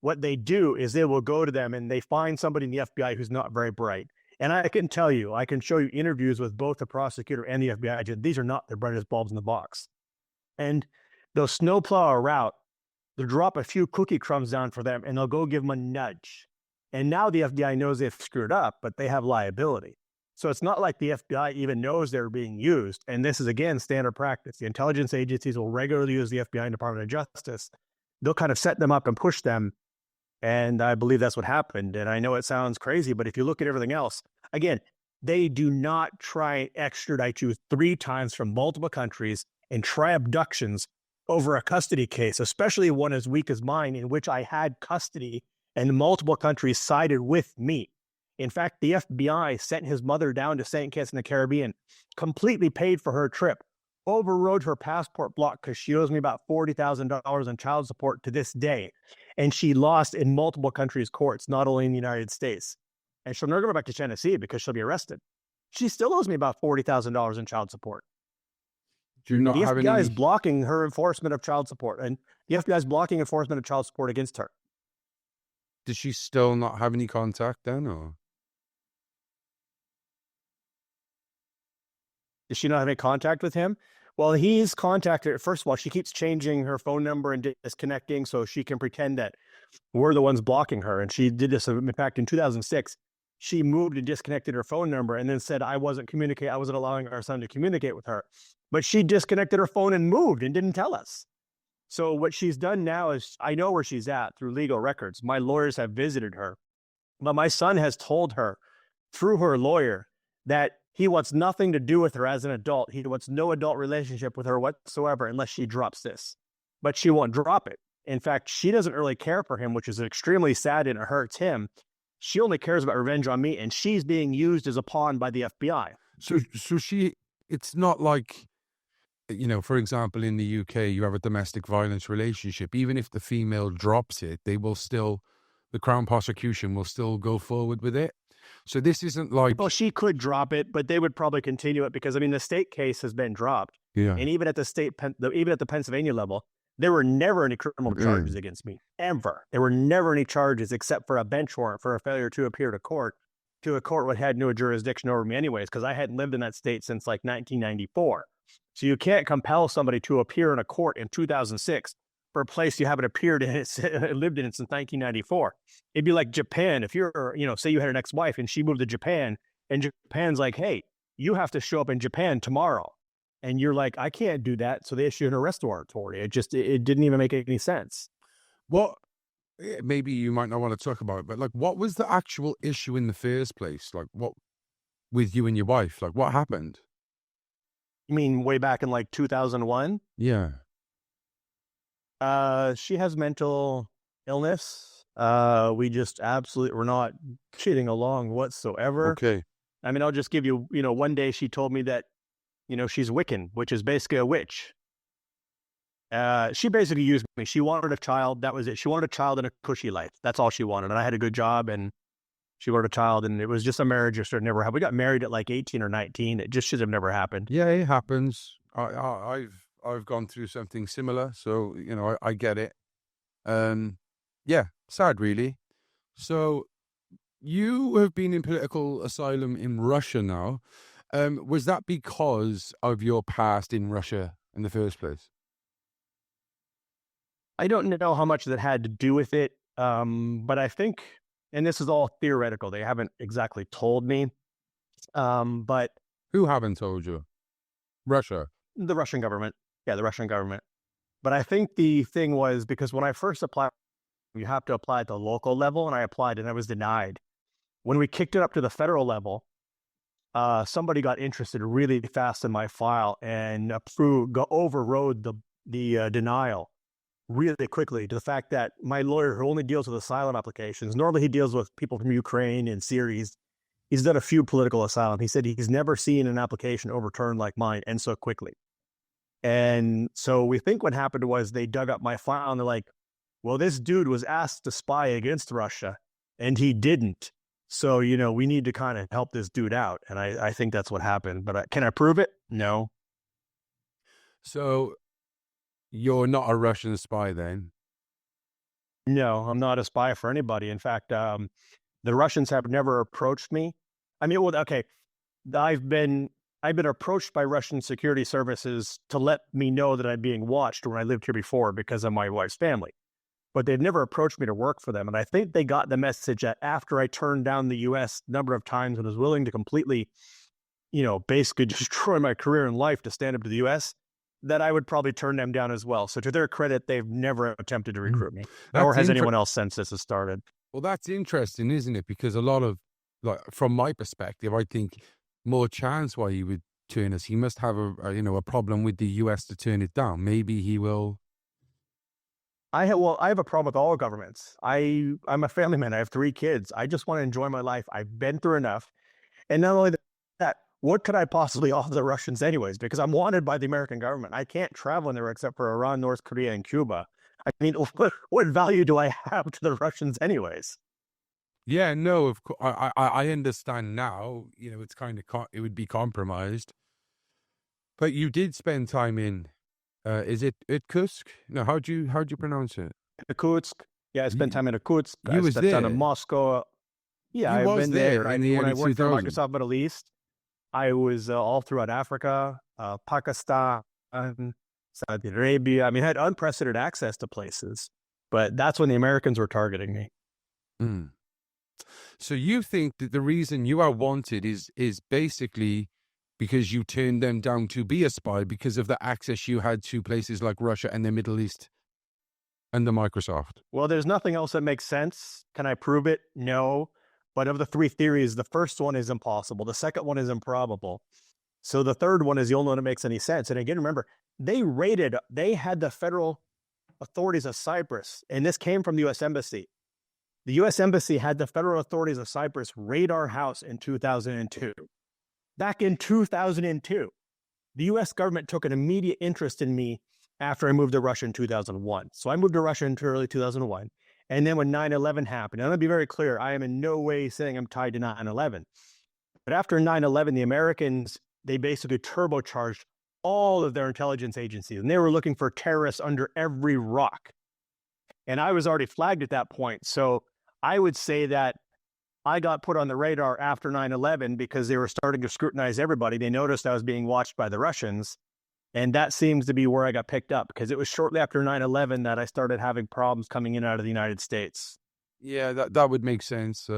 What they do is they will go to them and they find somebody in the FBI who's not very bright. And I can tell you, I can show you interviews with both the prosecutor and the FBI agent. These are not the brightest bulbs in the box. And they'll snowplow a route. They'll drop a few cookie crumbs down for them and they'll go give them a nudge. And now the FBI knows they've screwed up, but they have liability. So it's not like the FBI even knows they're being used. And this is, again, standard practice. The intelligence agencies will regularly use the FBI and Department of Justice. They'll kind of set them up and push them. And I believe that's what happened. And I know it sounds crazy, but if you look at everything else, again, they do not try and extradite you 3 times from multiple countries and try abductions over a custody case, especially one as weak as mine, in which I had custody and multiple countries sided with me. In fact, the FBI sent his mother down to St. Kitts in the Caribbean, completely paid for her trip, overrode her passport block because she owes me about $40,000 in child support to this day. And she lost in multiple countries' courts, not only in the United States. And she'll never go back to Tennessee because she'll be arrested. She still owes me about $40,000 in child support. Do you not the have FBI any... is blocking her enforcement of child support, and the FBI is blocking enforcement of child support against her. Does she still not have any contact then, or? Does she not have any contact with him? Well, he's contacted her. First of all, she keeps changing her phone number and disconnecting so she can pretend that we're the ones blocking her. And she did this, in fact, in 2006. She moved and disconnected her phone number and then said I wasn't allowing our son to communicate with her. But she disconnected her phone and moved and didn't tell us. So what she's done now is, I know where she's at through legal records. My lawyers have visited her. But my son has told her through her lawyer that he wants nothing to do with her as an adult. He wants no adult relationship with her whatsoever unless she drops this. But she won't drop it. In fact, she doesn't really care for him, which is extremely sad and it hurts him. She only cares about revenge on me, and she's being used as a pawn by the FBI. So it's not like, you know, for example, in the UK, you have a domestic violence relationship. Even if the female drops it, the Crown prosecution will still go forward with it. So this isn't like... Well, she could drop it, but they would probably continue it because, I mean, the state case has been dropped. Yeah. And even at the Pennsylvania level, there were never any criminal charges against me, ever. There were never any charges except for a bench warrant for a failure to appear to a court that had no jurisdiction over me anyways, because I hadn't lived in that state since like 1994. So you can't compel somebody to appear in a court in 2006 for a place you haven't appeared in, lived in since 1994. It'd be like Japan. If you're, say you had an ex-wife and she moved to Japan, and Japan's like, hey, you have to show up in Japan tomorrow. And you're like, I can't do that. So they issue an arrest warrant for you. It didn't even make any sense. What, maybe you might not want to talk about it, but like, what was the actual issue in the first place? Like, what, with you and your wife? Like, what happened? You mean way back in like 2001? Yeah. She has mental illness. We're not getting along whatsoever. Okay. I mean, I'll just give you, one day she told me that, she's Wiccan, which is basically a witch. She basically used me. She wanted a child. That was it. She wanted a child and a cushy life. That's all she wanted. And I had a good job, and she wanted a child, and it was just a marriage that should never happen. We got married at like 18 or 19. It just should have never happened. Yeah, it happens. I've gone through something similar, so I get it. Yeah, sad really. So you have been in political asylum in Russia now. Was that because of your past in Russia in the first place? I don't know how much that had to do with it, but I think, and this is all theoretical, they haven't exactly told me, but Who haven't told you? Russia. the Russian government, yeah, the Russian government. But I think the thing was because when I first applied, you have to apply at the local level, and I applied and I was denied. When we kicked it up to the federal level, somebody got interested really fast in my file and overrode the denial really quickly, to the fact that my lawyer, who only deals with asylum applications, normally he deals with people from Ukraine and Syria. He's done a few political asylum. He said he's never seen an application overturned like mine and so quickly. And so we think what happened was they dug up my file and they're like, well, this dude was asked to spy against Russia and he didn't. So, we need to kind of help this dude out. And I think that's what happened. But can I prove it? No. So you're not a Russian spy then? No, I'm not a spy for anybody. In fact, the Russians have never approached me. I mean, well, okay, I've been approached by Russian security services to let me know that I'm being watched when I lived here before because of my wife's family. But they've never approached me to work for them. And I think they got the message that after I turned down the U.S. number of times and was willing to completely, basically destroy my career and life to stand up to the U.S., that I would probably turn them down as well. So to their credit, they've never attempted to recruit me. Nor has anyone else since this has started. Well, that's interesting, isn't it? Because a lot of, from my perspective, I think more chance why he would turn us. He must have a problem with the U.S. to turn it down. Maybe he will. I have a problem with all governments. I'm a family man. I have 3 kids. I just want to enjoy my life. I've been through enough. And not only that, what could I possibly offer the Russians anyways? Because I'm wanted by the American government. I can't travel anywhere except for Iran, North Korea, and Cuba. I mean, what value do I have to the Russians anyways? Yeah, no, of course. I understand now, it's kind of, it would be compromised. But you did spend time in, is it Irkutsk? No, how'd you pronounce it? Irkutsk. Yeah, I spent time in Irkutsk. You was spent time there. in Moscow. Yeah, You I've was been there there. in the When I early worked for 2000s. Microsoft Middle East, I was all throughout Africa, Pakistan, Saudi Arabia. I mean, I had unprecedented access to places, but that's when the Americans were targeting me. Mm. So you think that the reason you are wanted is basically because you turned them down to be a spy because of the access you had to places like Russia and the Middle East under Microsoft? Well, there's nothing else that makes sense. Can I prove it? No. But of the 3 theories, the first one is impossible. The second one is improbable. So the third one is the only one that makes any sense. And again, remember, they had the federal authorities of Cyprus, and this came from the U.S. Embassy. The U.S. Embassy had the federal authorities of Cyprus raid our house in 2002. Back in 2002, the U.S. government took an immediate interest in me after I moved to Russia in 2001. So I moved to Russia in early 2001. And then when 9/11 happened, and I'm going to be very clear, I am in no way saying I'm tied to 9/11. But after 9/11, the Americans, they basically turbocharged all of their intelligence agencies, and they were looking for terrorists under every rock. And I was already flagged at that point. So I would say that I got put on the radar after 9/11 because they were starting to scrutinize everybody. They noticed I was being watched by the Russians. And that seems to be where I got picked up, because it was shortly after 9/11 that I started having problems coming in and out of the United States. Yeah, that would make sense.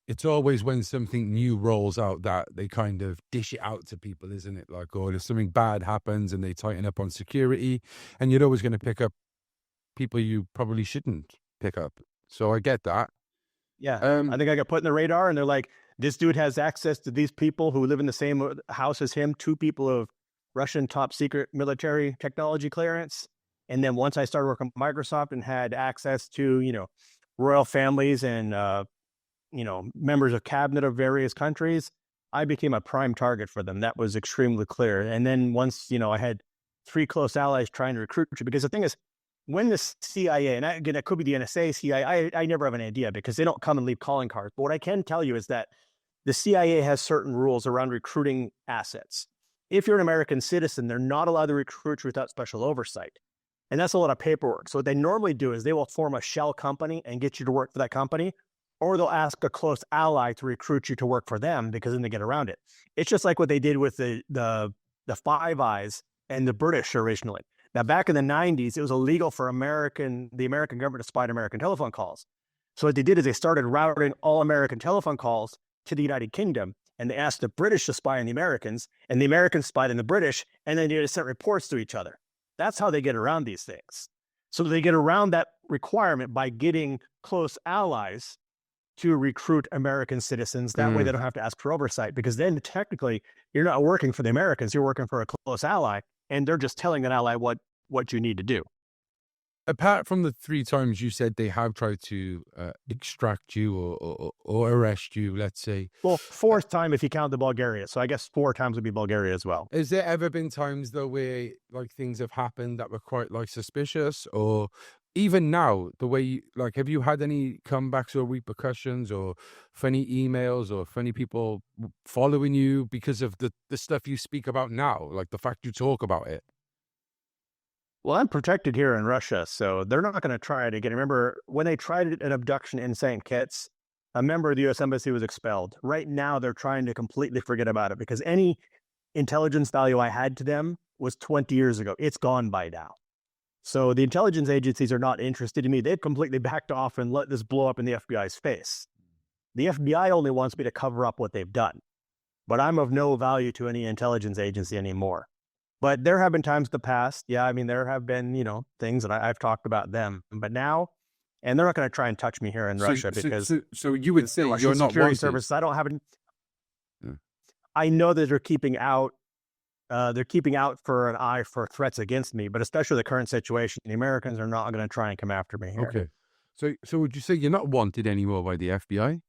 It's always when something new rolls out that they kind of dish it out to people, isn't it? Like, or if something bad happens and they tighten up on security, and you're always going to pick up people you probably shouldn't pick up. So I get that. Yeah, I think I got put in the radar, and they're like, this dude has access to these people who live in the same house as him, 2 people of Russian top secret military technology clearance. And then once I started working with Microsoft and had access to, royal families and, members of cabinet of various countries, I became a prime target for them. That was extremely clear. And then once, I had 3 close allies trying to recruit you, because the thing is, when the CIA, and again, it could be the NSA, CIA, I never have an idea because they don't come and leave calling cards. But what I can tell you is that the CIA has certain rules around recruiting assets. If you're an American citizen, they're not allowed to recruit you without special oversight. And that's a lot of paperwork. So what they normally do is they will form a shell company and get you to work for that company. or they'll ask a close ally to recruit you to work for them because then they get around it. It's just like what they did with the Five Eyes and the British originally. Now, back in the 90s, it was illegal for the American government to spy on American telephone calls. So what they did is they started routing all American telephone calls to the United Kingdom, and they asked the British to spy on the Americans, and the Americans spied on the British, and then they just sent reports to each other. That's how they get around these things. So they get around that requirement by getting close allies to recruit American citizens. That way they don't have to ask for oversight, because then technically you're not working for the Americans, you're working for a close ally, and they're just telling that ally what you need to do. Apart from the 3 times you said they have tried to extract you or arrest you, let's say. Well, 4th time if you count the Bulgaria. So I guess 4 times would be Bulgaria as well. Has there ever been times though where like things have happened that were quite like suspicious, or even now the way have you had any comebacks or repercussions or funny emails or funny people following you because of the stuff you speak about now, like the fact you talk about it? Well, I'm protected here in Russia, so they're not going to try it again. Remember, when they tried an abduction in St. Kitts, a member of the U.S. Embassy was expelled. Right now, they're trying to completely forget about it because any intelligence value I had to them was 20 years ago. It's gone by now. So the intelligence agencies are not interested in me. They've completely backed off and let this blow up in the FBI's face. The FBI only wants me to cover up what they've done, but I'm of no value to any intelligence agency anymore. But there have been times in the past, there have been, things that I've talked about them. But now, and they're not going to try and touch me here in Russia because... So you would say you're not security wanted. Services, I don't have any... Yeah. I know that they're keeping out for an eye for threats against me, but especially the current situation, the Americans are not going to try and come after me here. Okay. So would you say you're not wanted anymore by the FBI?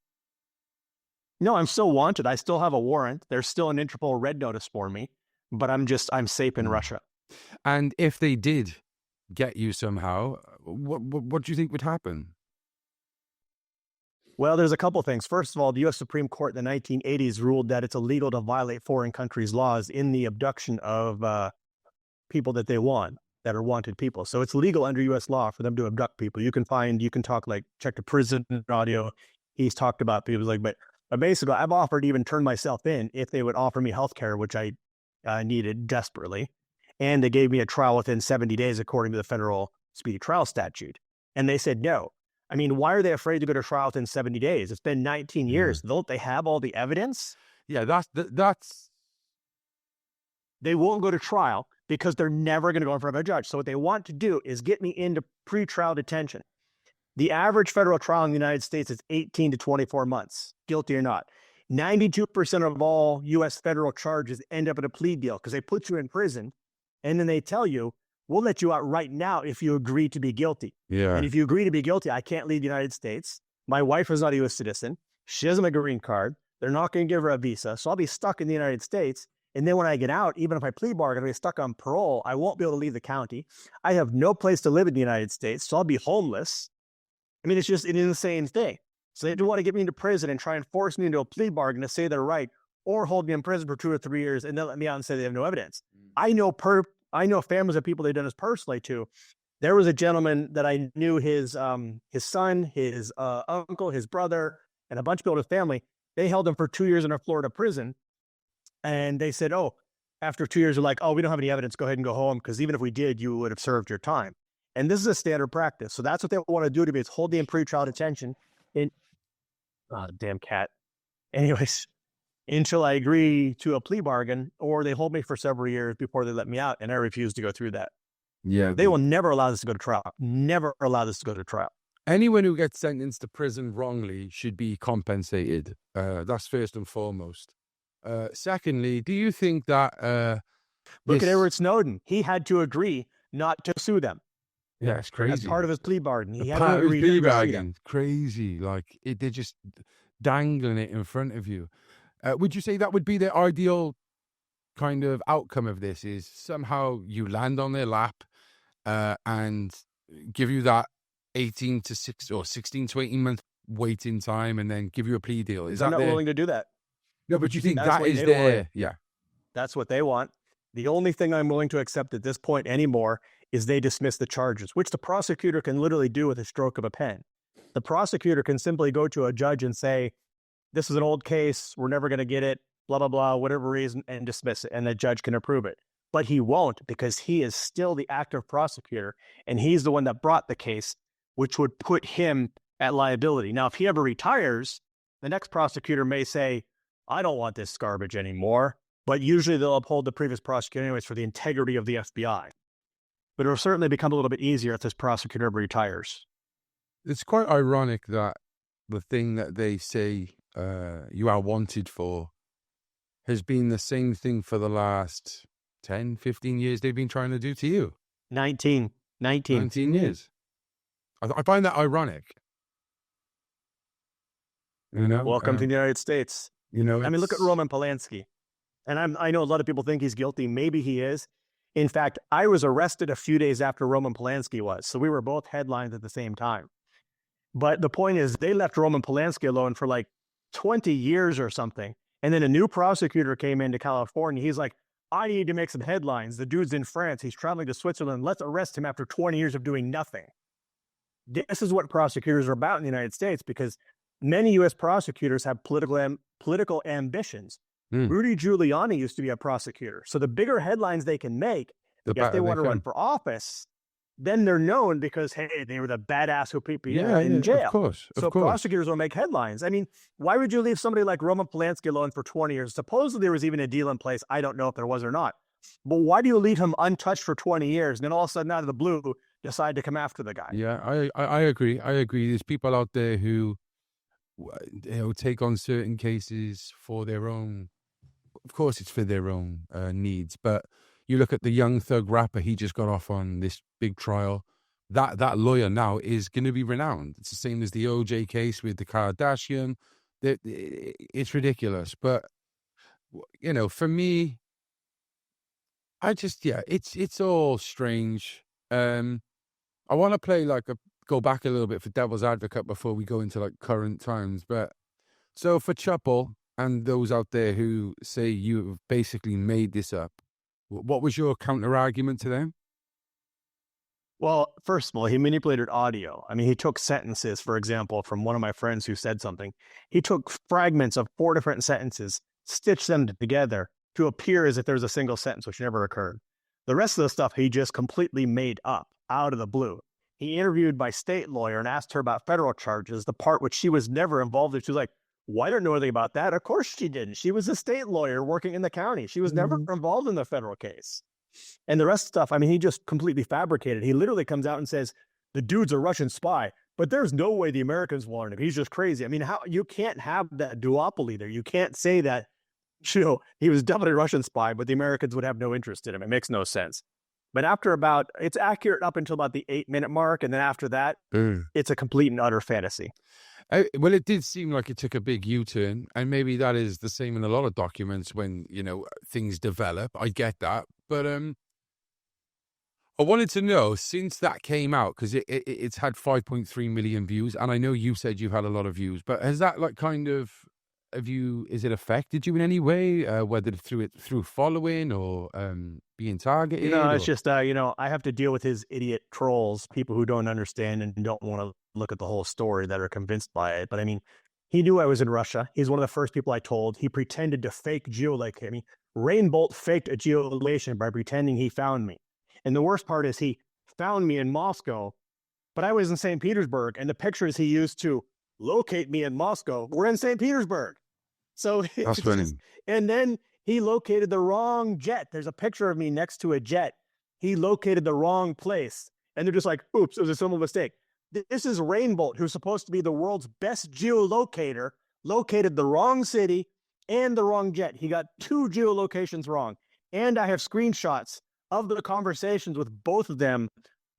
No, I'm still wanted. I still have a warrant. There's still an Interpol red notice for me. But I'm safe in Russia. And if they did get you somehow, what do you think would happen? Well, there's a couple things. First of all, the U.S. Supreme Court in the 1980s ruled that it's illegal to violate foreign countries' laws in the abduction of people that they want, that are wanted people. So it's legal under U.S. law for them to abduct people. You can talk, check the prison audio. He's talked about people but basically I've offered to even turn myself in if they would offer me health care, which I needed desperately. And they gave me a trial within 70 days, according to the federal speedy trial statute. And they said no. I mean, why are they afraid to go to trial within 70 days? It's been 19 years. Don't they have all the evidence? Yeah, that's... They won't go to trial because they're never going to go in front of a judge. So what they want to do is get me into pretrial detention. The average federal trial in the United States is 18 to 24 months, guilty or not. 92% of all U.S. federal charges end up in a plea deal because they put you in prison and then they tell you, we'll let you out right now if you agree to be guilty. Yeah. And if you agree to be guilty, I can't leave the United States. My wife is not a U.S. citizen. She doesn't have a green card. They're not going to give her a visa. So I'll be stuck in the United States. And then when I get out, even if I plea bargain, I'll be stuck on parole. I won't be able to leave the county. I have no place to live in the United States. So I'll be homeless. I mean, it's just an insane thing. So they do want to get me into prison and try and force me into a plea bargain to say they're right, or hold me in prison for 2 or 3 years and then let me out and say they have no evidence. I know families of people they've done this personally to. There was a gentleman that I knew, his son, his uncle, his brother, and a bunch of people in his family. They held him for 2 years in a Florida prison. And they said, after 2 years, they're like, we don't have any evidence. Go ahead and go home. Because even if we did, you would have served your time. And this is a standard practice. So that's what they want to do to me, is hold me in pretrial detention. Damn cat. Anyways, until I agree to a plea bargain, or they hold me for several years before they let me out, and I refuse to go through that. Yeah. They will never allow this to go to trial. Never allow this to go to trial. Anyone who gets sentenced to prison wrongly should be compensated. That's first and foremost. Secondly, do you think that... Look at Edward Snowden. He had to agree not to sue them. Yeah, it's crazy. As part of his plea bargain. He had to agree to sue them. Crazy. They're just dangling it in front of you. Would you say that would be the ideal kind of outcome of this, is somehow you land on their lap and give you that 18 to 6 or 16 to 18 month waiting time and then give you a plea deal? I'm not willing to do that. No, but you think that is there? Yeah. That's what they want. The only thing I'm willing to accept at this point anymore is they dismiss the charges, which the prosecutor can literally do with a stroke of a pen. The prosecutor can simply go to a judge and say, this is an old case, we're never going to get it, blah, blah, blah, whatever reason, and dismiss it, and the judge can approve it. But he won't, because he is still the active prosecutor, and he's the one that brought the case, which would put him at liability. Now, if he ever retires, the next prosecutor may say, I don't want this garbage anymore, but usually they'll uphold the previous prosecutor anyways for the integrity of the FBI. But it'll certainly become a little bit easier if this prosecutor ever retires. It's quite ironic that the thing that they say you are wanted for has been the same thing for the last 10, 15 years they've been trying to do to you. 19 years. I find that ironic. You know, welcome to the United States. You know, I mean, look at Roman Polanski. And I know a lot of people think he's guilty. Maybe he is. In fact, I was arrested a few days after Roman Polanski was. So we were both headlines at the same time. But the point is, they left Roman Polanski alone for like 20 years or something. And then a new prosecutor came into California. He's like, I need to make some headlines. The dude's in France. He's traveling to Switzerland. Let's arrest him after 20 years of doing nothing. This is what prosecutors are about in the United States, because many U.S. prosecutors have political ambitions. Rudy Giuliani used to be a prosecutor. So the bigger headlines they can make, if they want to run for office, then they're known because, hey, they were the badass who put people in jail. Of course. Prosecutors will make headlines. I mean, why would you leave somebody like Roman Polanski alone for 20 years? Supposedly there was even a deal in place. I don't know if there was or not. But why do you leave him untouched for 20 years and then all of a sudden out of the blue decide to come after the guy? Yeah, I agree. There's people out there who take on certain cases for their own. Of course, it's for their own needs. But you look at the Young Thug rapper, he just got off on this big trial. That lawyer now is going to be renowned. It's the same as the OJ case with the Kardashian. It's ridiculous. But, you know, for me, it's all strange. I want to play go back a little bit for devil's advocate before we go into like current times. But so for Chappell and those out there who say you've basically made this up, what was your counter argument to them? Well, first of all, he manipulated audio. I mean, he took sentences, for example, from one of my friends who said something. He took fragments of 4 different sentences, stitched them together to appear as if there was a single sentence, which never occurred. The rest of the stuff he just completely made up out of the blue. He interviewed my state lawyer and asked her about federal charges, the part which she was never involved in. She was like, well, I don't know anything about that. Of course she didn't. She was a state lawyer working in the county. She was never involved in the federal case. And the rest of the stuff, I mean, he just completely fabricated. He literally comes out and says, the dude's a Russian spy, but there's no way the Americans warned him. He's just crazy. I mean, you can't have that duopoly there. You can't say that, he was definitely a Russian spy, but the Americans would have no interest in him. It makes no sense. But it's accurate up until about the 8-minute mark. And then after that, it's a complete and utter fantasy. Well, it did seem like it took a big U-turn, and maybe that is the same in a lot of documents when, things develop. I get that. But I wanted to know, since that came out, because it's had 5.3 million views, and I know you said you've had a lot of views, but has that is it affected you in any way, whether through following or being targeted? It's just, I have to deal with his idiot trolls, people who don't understand and don't want to look at the whole story, that are convinced by it. But I mean, he knew I was in Russia. He's one of the first people I told. He pretended to fake geolocate. I mean, Rainbolt faked a geolocation by pretending he found me. And the worst part is he found me in Moscow, but I was in St. Petersburg, and the pictures he used to locate me in Moscow were in St. Petersburg. So that's funny. And then he located the wrong jet. There's a picture of me next to a jet. He located the wrong place. And they're just like, oops, it was a simple mistake. This is Rainbolt, who's supposed to be the world's best geolocator, located the wrong city and the wrong jet. He got 2 geolocations wrong. And I have screenshots of the conversations with both of them,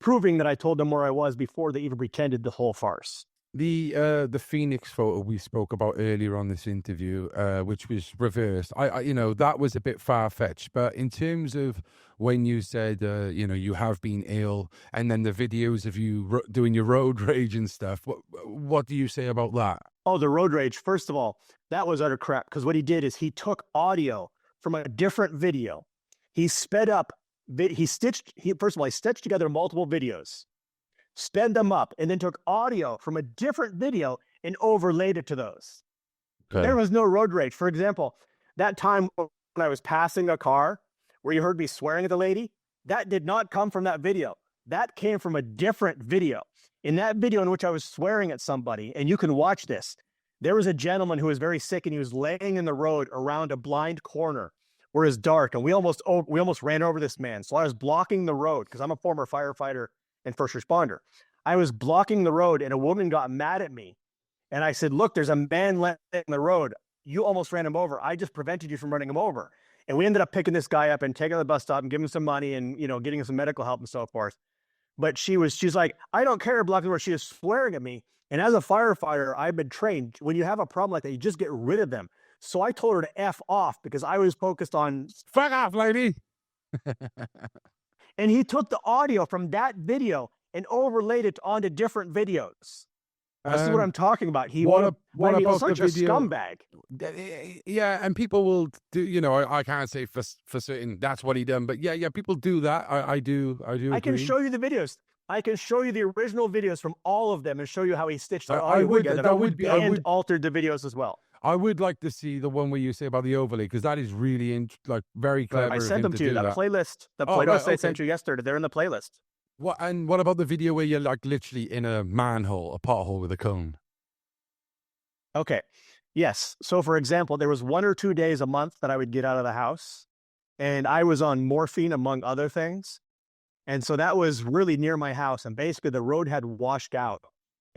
proving that I told them where I was before they even pretended the whole farce. The Phoenix photo we spoke about earlier on this interview, which was reversed, I that was a bit far-fetched. But in terms of when you said, you have been ill, and then the videos of you doing your road rage and stuff, what do you say about that? Oh, the road rage. First of all, that was utter crap, because what he did is he took audio from a different video. He sped up. He stitched together multiple videos. sped them up, and then took audio from a different video and overlaid it to those. Okay. There was no road rage. For example, that time when I was passing a car where you heard me swearing at the lady, that did not come from that video. That came from a different video. In that video in which I was swearing at somebody, and you can watch this, there was a gentleman who was very sick, and he was laying in the road around a blind corner where it's dark, and we almost ran over this man. So I was blocking the road because I'm a former firefighter and first responder. I was blocking the road, and a woman got mad at me. And I said, look, there's a man laying in the road. You almost ran him over. I just prevented you from running him over. And we ended up picking this guy up and taking him to the bus stop and giving him some money and, getting him some medical help and so forth. But she's like, I don't care, blocking the road. She was swearing at me. And as a firefighter, I've been trained. When you have a problem like that, you just get rid of them. So I told her to F off because I was focused on... Fuck off, lady. And he took the audio from that video and overlaid it onto different videos. This is what I'm talking about. He was such a scumbag. Yeah, and people will do. I can't say for certain that's what he done, but yeah, people do that. I do. I can show you the videos. I can show you the original videos from all of them and show you how he stitched the audio together. And altered the videos as well. I would like to see the one where you say about the overlay because that is really very clever. I sent them to you. That playlist. The playlist I sent you yesterday. They're in the playlist. What about the video where you're literally in a manhole, a pothole with a cone? Okay. Yes. So for example, there was 1 or 2 days a month that I would get out of the house, and I was on morphine among other things. And so that was really near my house. And basically the road had washed out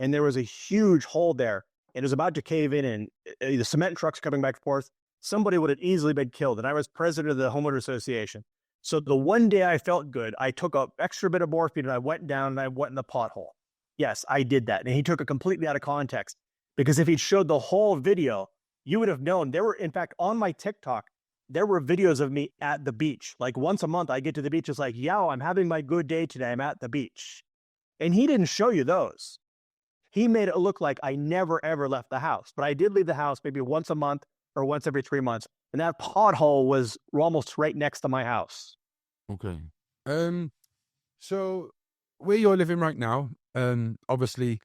and there was a huge hole there. It was about to cave in, and the cement trucks coming back and forth. Somebody would have easily been killed. And I was president of the homeowner association. So the one day I felt good, I took an extra bit of morphine and I went down and I went in the pothole. Yes, I did that. And he took it completely out of context, because if he'd showed the whole video, you would have known. There were, in fact, on my TikTok, there were videos of me at the beach. Like once a month, I get to the beach. It's like, yo, I'm having my good day today. I'm at the beach. And he didn't show you those. He made it look like I never, ever left the house. But I did leave the house maybe once a month or once every 3 months. And that pothole was almost right next to my house. Okay. So where you're living right now, obviously,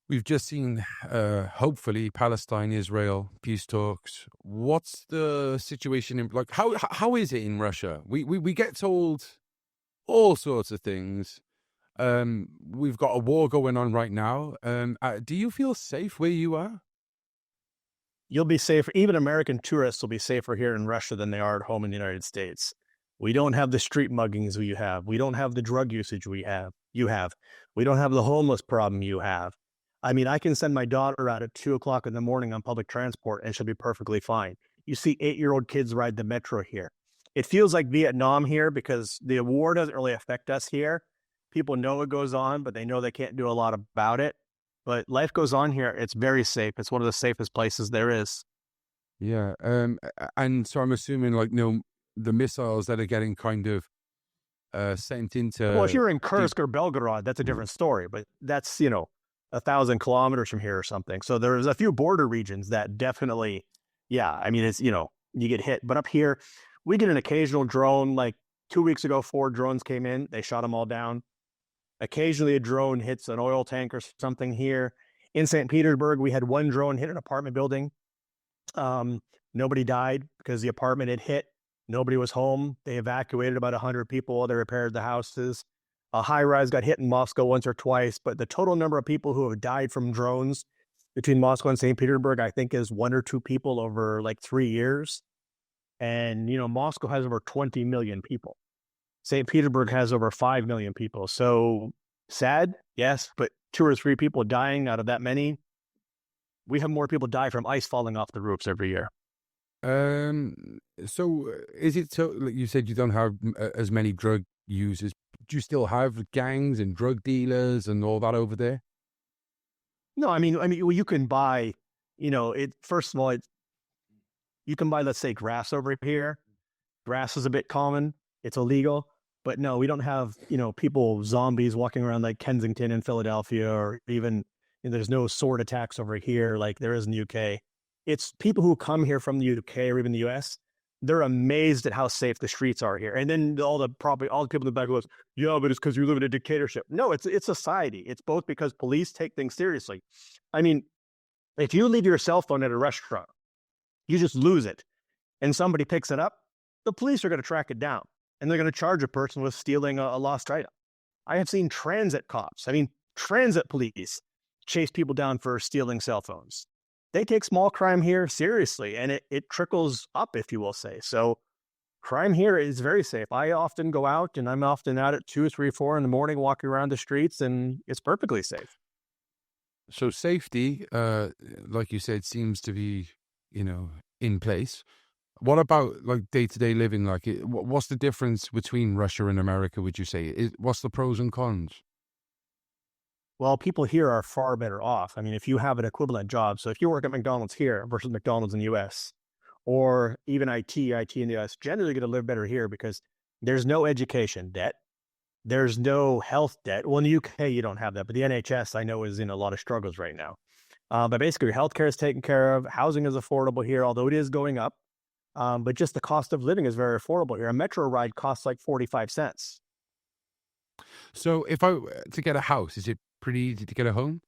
we've just seen, hopefully, Palestine, Israel, peace talks. What's the situation in, how is it in Russia? We get told all sorts of things. We've got a war going on right now. Do you feel safe where you are? You'll be safer. Even American tourists will be safer here in Russia than they are at home in the United States. We don't have the street muggings you have. We don't have the drug usage you have. We don't have the homeless problem you have. I mean, I can send my daughter out at 2:00 in the morning on public transport and she'll be perfectly fine. You see 8-year-old kids ride the metro here. It feels like Vietnam here because the war doesn't really affect us here. People know it goes on, but they know they can't do a lot about it. But life goes on here. It's very safe. It's one of the safest places there is. Yeah. And so I'm assuming the missiles that are getting kind of sent into... Well, if you're in Kursk or Belgorod, that's a different story. But that's, 1,000 kilometers from here or something. So there's a few border regions that definitely, it's, you get hit. But up here, we get an occasional drone. Like 2 weeks ago, 4 drones came in. They shot them all down. Occasionally a drone hits an oil tank or something here. In St. Petersburg, we had 1 drone hit an apartment building. Nobody died because the apartment had hit. Nobody was home. They evacuated about 100 people while they repaired the houses. A high-rise got hit in Moscow once or twice, but the total number of people who have died from drones between Moscow and St. Petersburg, I think, is 1 or 2 people over 3 years. And, Moscow has over 20 million people. St. Petersburg has over 5 million people. So sad, yes, but 2 or 3 people dying out of that many. We have more people die from ice falling off the roofs every year. So is it so, like you said, you don't have as many drug users? Do you still have gangs and drug dealers and all that over there? No, I mean, well, you can buy, first of all, you can buy, let's say, grass over here. Grass is a bit common. It's illegal. But no, we don't have, zombies walking around like Kensington in Philadelphia, or even there's no sword attacks over here like there is in the UK. It's people who come here from the UK or even the US. they're amazed at how safe the streets are here. And then all the people in the back goes, yeah, but it's because you live in a dictatorship. No, it's society. It's both because police take things seriously. I mean, if you leave your cell phone at a restaurant, you just lose it, and somebody picks it up, the police are going to track it down, and they're going to charge a person with stealing a lost item. I have seen transit police chase people down for stealing cell phones. They take small crime here seriously, and it trickles up, if you will say. So crime here is very safe. I often go out, and I'm often out at 2, 3, 4 in the morning walking around the streets, and it's perfectly safe. So safety, like you said, seems to be, in place. What about like day-to-day living? Like, what's the difference between Russia and America, would you say? What's the pros and cons? Well, people here are far better off. I mean, if you have an equivalent job, so if you work at McDonald's here versus McDonald's in the US, or even IT in the US, generally going to live better here because there's no education debt. There's no health debt. Well, in the UK, you don't have that, but the NHS, I know, is in a lot of struggles right now. But basically, your healthcare is taken care of. Housing is affordable here, although it is going up. But just the cost of living is very affordable here. A metro ride costs like 45 cents. So if to get a house, is it pretty easy to get a home?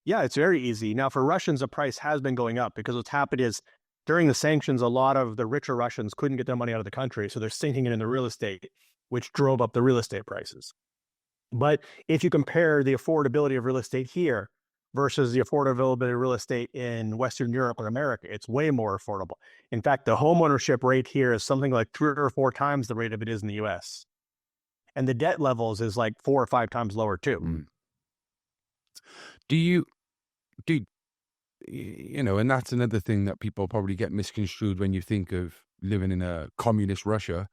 Yeah, it's very easy. Now, for Russians, the price has been going up because what's happened is during the sanctions, a lot of the richer Russians couldn't get their money out of the country. So they're sinking it in the real estate, which drove up the real estate prices. But if you compare the affordability of real estate here versus the affordability of real estate in Western Europe or America, it's way more affordable. In fact, the homeownership rate here is something like 3 or 4 times the rate of it is in the US. And the debt levels is like 4 or 5 times lower too. Mm. And that's another thing that people probably get misconstrued when you think of living in a communist Russia.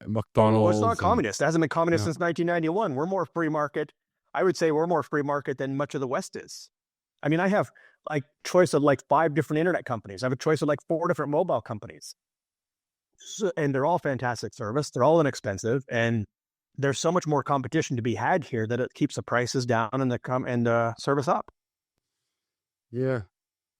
McDonald's. Well, it's not communist. It hasn't been communist since 1991. We're more free market. I would say we're more free market than much of the West is. I mean, I have like choice of like 5 different internet companies. I have a choice of like 4 different mobile companies. And they're all fantastic service. They're all inexpensive. And there's so much more competition to be had here that it keeps the prices down and the service up. Yeah.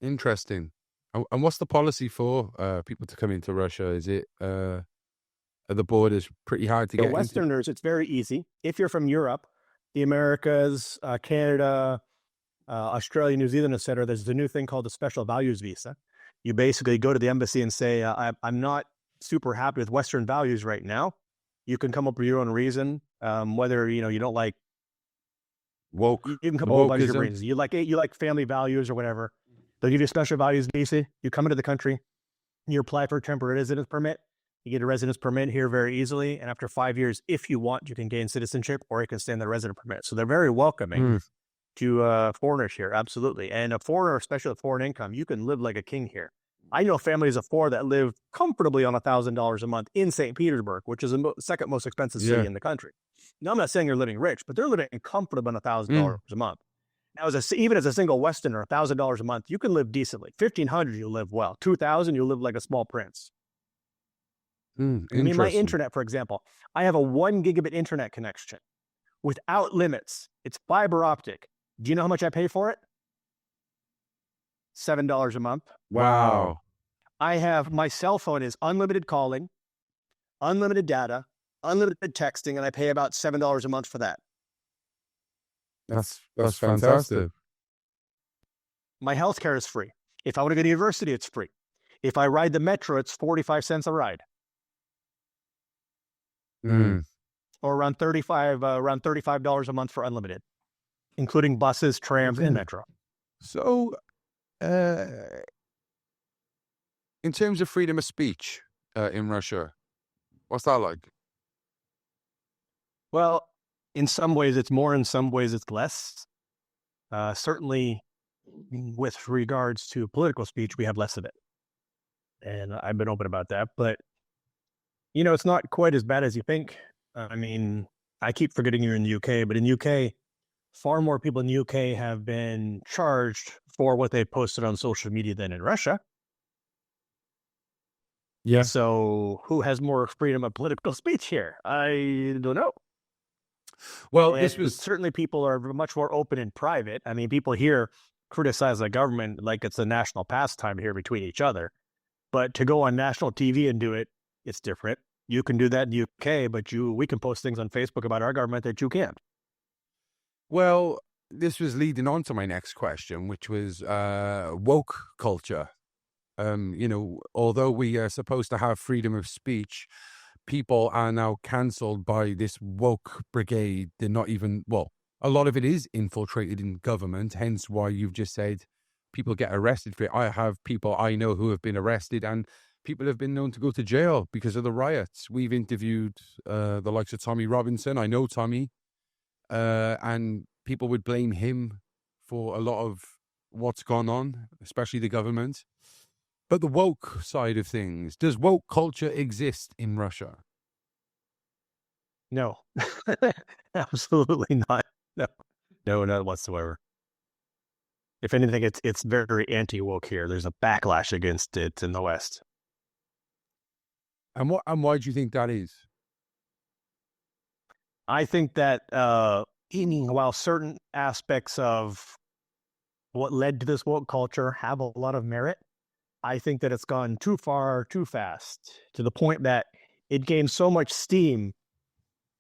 Interesting. And what's the policy for people to come into Russia? Is it are the borders pretty hard to get Westerners, it's very easy. If you're from Europe, the Americas, Canada, Australia, New Zealand, etc., there's the new thing called the special values visa. You basically go to the embassy and say, I'm not super happy with Western values right now. You can come up with your own reason, whether you don't like woke. You can come up with a bunch of reasons. You like family values or whatever. They'll give you a special values visa. You come into the country, you apply for a temporary residence permit. You get a residence permit here very easily, and after 5 years, if you want, you can gain citizenship or you can stay in the resident permit. So they're very welcoming to foreigners here, absolutely. And a foreigner, especially with foreign income, you can live like a king here. I know families of 4 that live comfortably on $1,000 a month in St. Petersburg, which is the second most expensive city in the country. Now, I'm not saying they're living rich, but they're living comfortably on $1,000 a month. Now, even as a single Westerner, $1,000 a month, you can live decently. $1,500, you'll live well. $2,000, you'll live like a small prince. I mean, my internet, for example, I have a 1 gigabit internet connection without limits. It's fiber optic. Do you know how much I pay for it? $7 a month. Wow. My cell phone is unlimited calling, unlimited data, unlimited texting, and I pay about $7 a month for that. That's fantastic. My healthcare is free. If I want to go to university, it's free. If I ride the metro, it's 45 cents a ride. Or around $35 a month for unlimited, including buses, trams, and metro. So, in terms of freedom of speech in Russia, what's that like? Well, in some ways it's more, in some ways it's less. Certainly, with regards to political speech, we have less of it. And I've been open about that. But, it's not quite as bad as you think. I mean, I keep forgetting you're in the UK, but in the UK, far more people in the UK have been charged for what they posted on social media than in Russia. Yeah. So who has more freedom of political speech here? I don't know. Well, certainly people are much more open in private. I mean, people here criticize the government like it's a national pastime here between each other. But to go on national TV and do it, it's different. You can do that in the UK, but we can post things on Facebook about our government that you can't. Well, this was leading on to my next question, which was woke culture. Although we are supposed to have freedom of speech, people are now cancelled by this woke brigade. They're not even, well, a lot of it is infiltrated in government, hence why you've just said people get arrested for it. I have people I know who have been arrested, and people have been known to go to jail because of the riots. We've interviewed the likes of Tommy Robinson. I know Tommy, and people would blame him for a lot of what's gone on, especially the government. But the woke side of things, does woke culture exist in Russia? No, absolutely not. No, not whatsoever. If anything, it's very anti-woke here. There's a backlash against it in the West. And why do you think that is? I think that while certain aspects of what led to this woke culture have a lot of merit, I think that it's gone too far, too fast, to the point that it gained so much steam,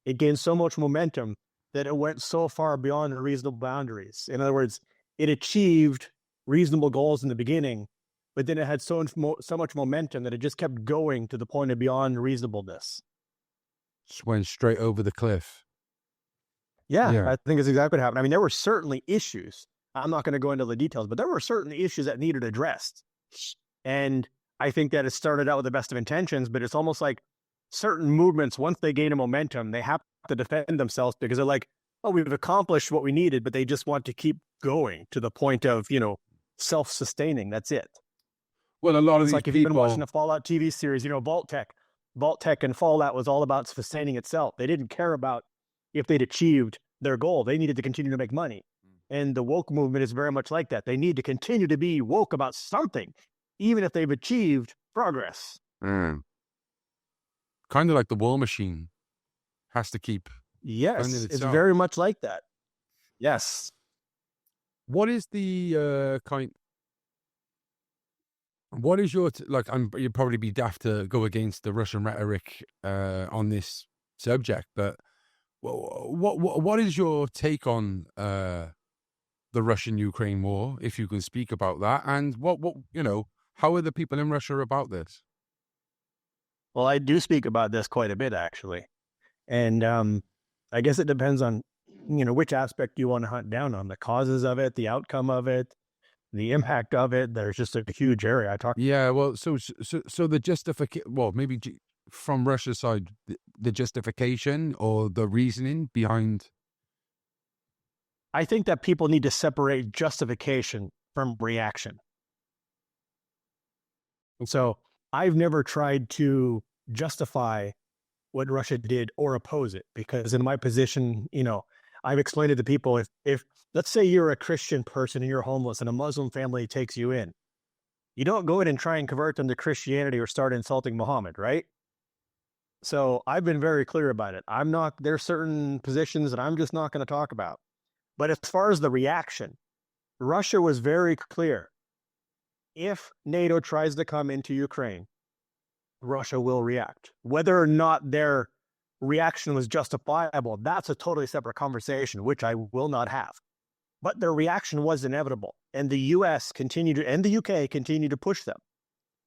it gained so much momentum that it went so far beyond the reasonable boundaries. In other words, it achieved reasonable goals in the beginning, but then it had so much momentum that it just kept going to the point of beyond reasonableness. Just went straight over the cliff. Yeah, I think it's exactly what happened. I mean, there were certainly issues. I'm not going to go into the details, but there were certain issues that needed addressed. And I think that it started out with the best of intentions, but it's almost like certain movements, once they gain a momentum, they have to defend themselves because they're like, oh, we've accomplished what we needed, but they just want to keep going to the point of, self-sustaining. That's it. Well, a lot of it's these like people... if you've been watching a Fallout TV series, Vault Tech and Fallout was all about sustaining itself. They didn't care about if they'd achieved their goal. They needed to continue to make money. And the woke movement is very much like that. They need to continue to be woke about something, even if they've achieved progress. Kind of like the war machine has to keep... Yes, it's very much like that. Yes. What is the what is your... you'd probably be daft to go against the Russian rhetoric on this subject, but what is your take on the Russian-Ukraine war, if you can speak about that, and how are the people in Russia about this? Well, I do speak about this quite a bit, actually. And I guess it depends on, which aspect you want to hunt down on, the causes of it, the outcome of it, the impact of it. There's just a huge area. Yeah, well, so the justification, well, maybe from Russia's side, the justification or the reasoning behind... I think that people need to separate justification from reaction. And so I've never tried to justify what Russia did or oppose it, because in my position, I've explained it to people. If let's say you're a Christian person and you're homeless and a Muslim family takes you in, you don't go in and try and convert them to Christianity or start insulting Muhammad, right? So I've been very clear about it. There's certain positions that I'm just not going to talk about. But as far as the reaction, Russia was very clear. If NATO tries to come into Ukraine, Russia will react. Whether or not their reaction was justifiable, that's a totally separate conversation, which I will not have. But their reaction was inevitable. And the US and the UK continued to push them.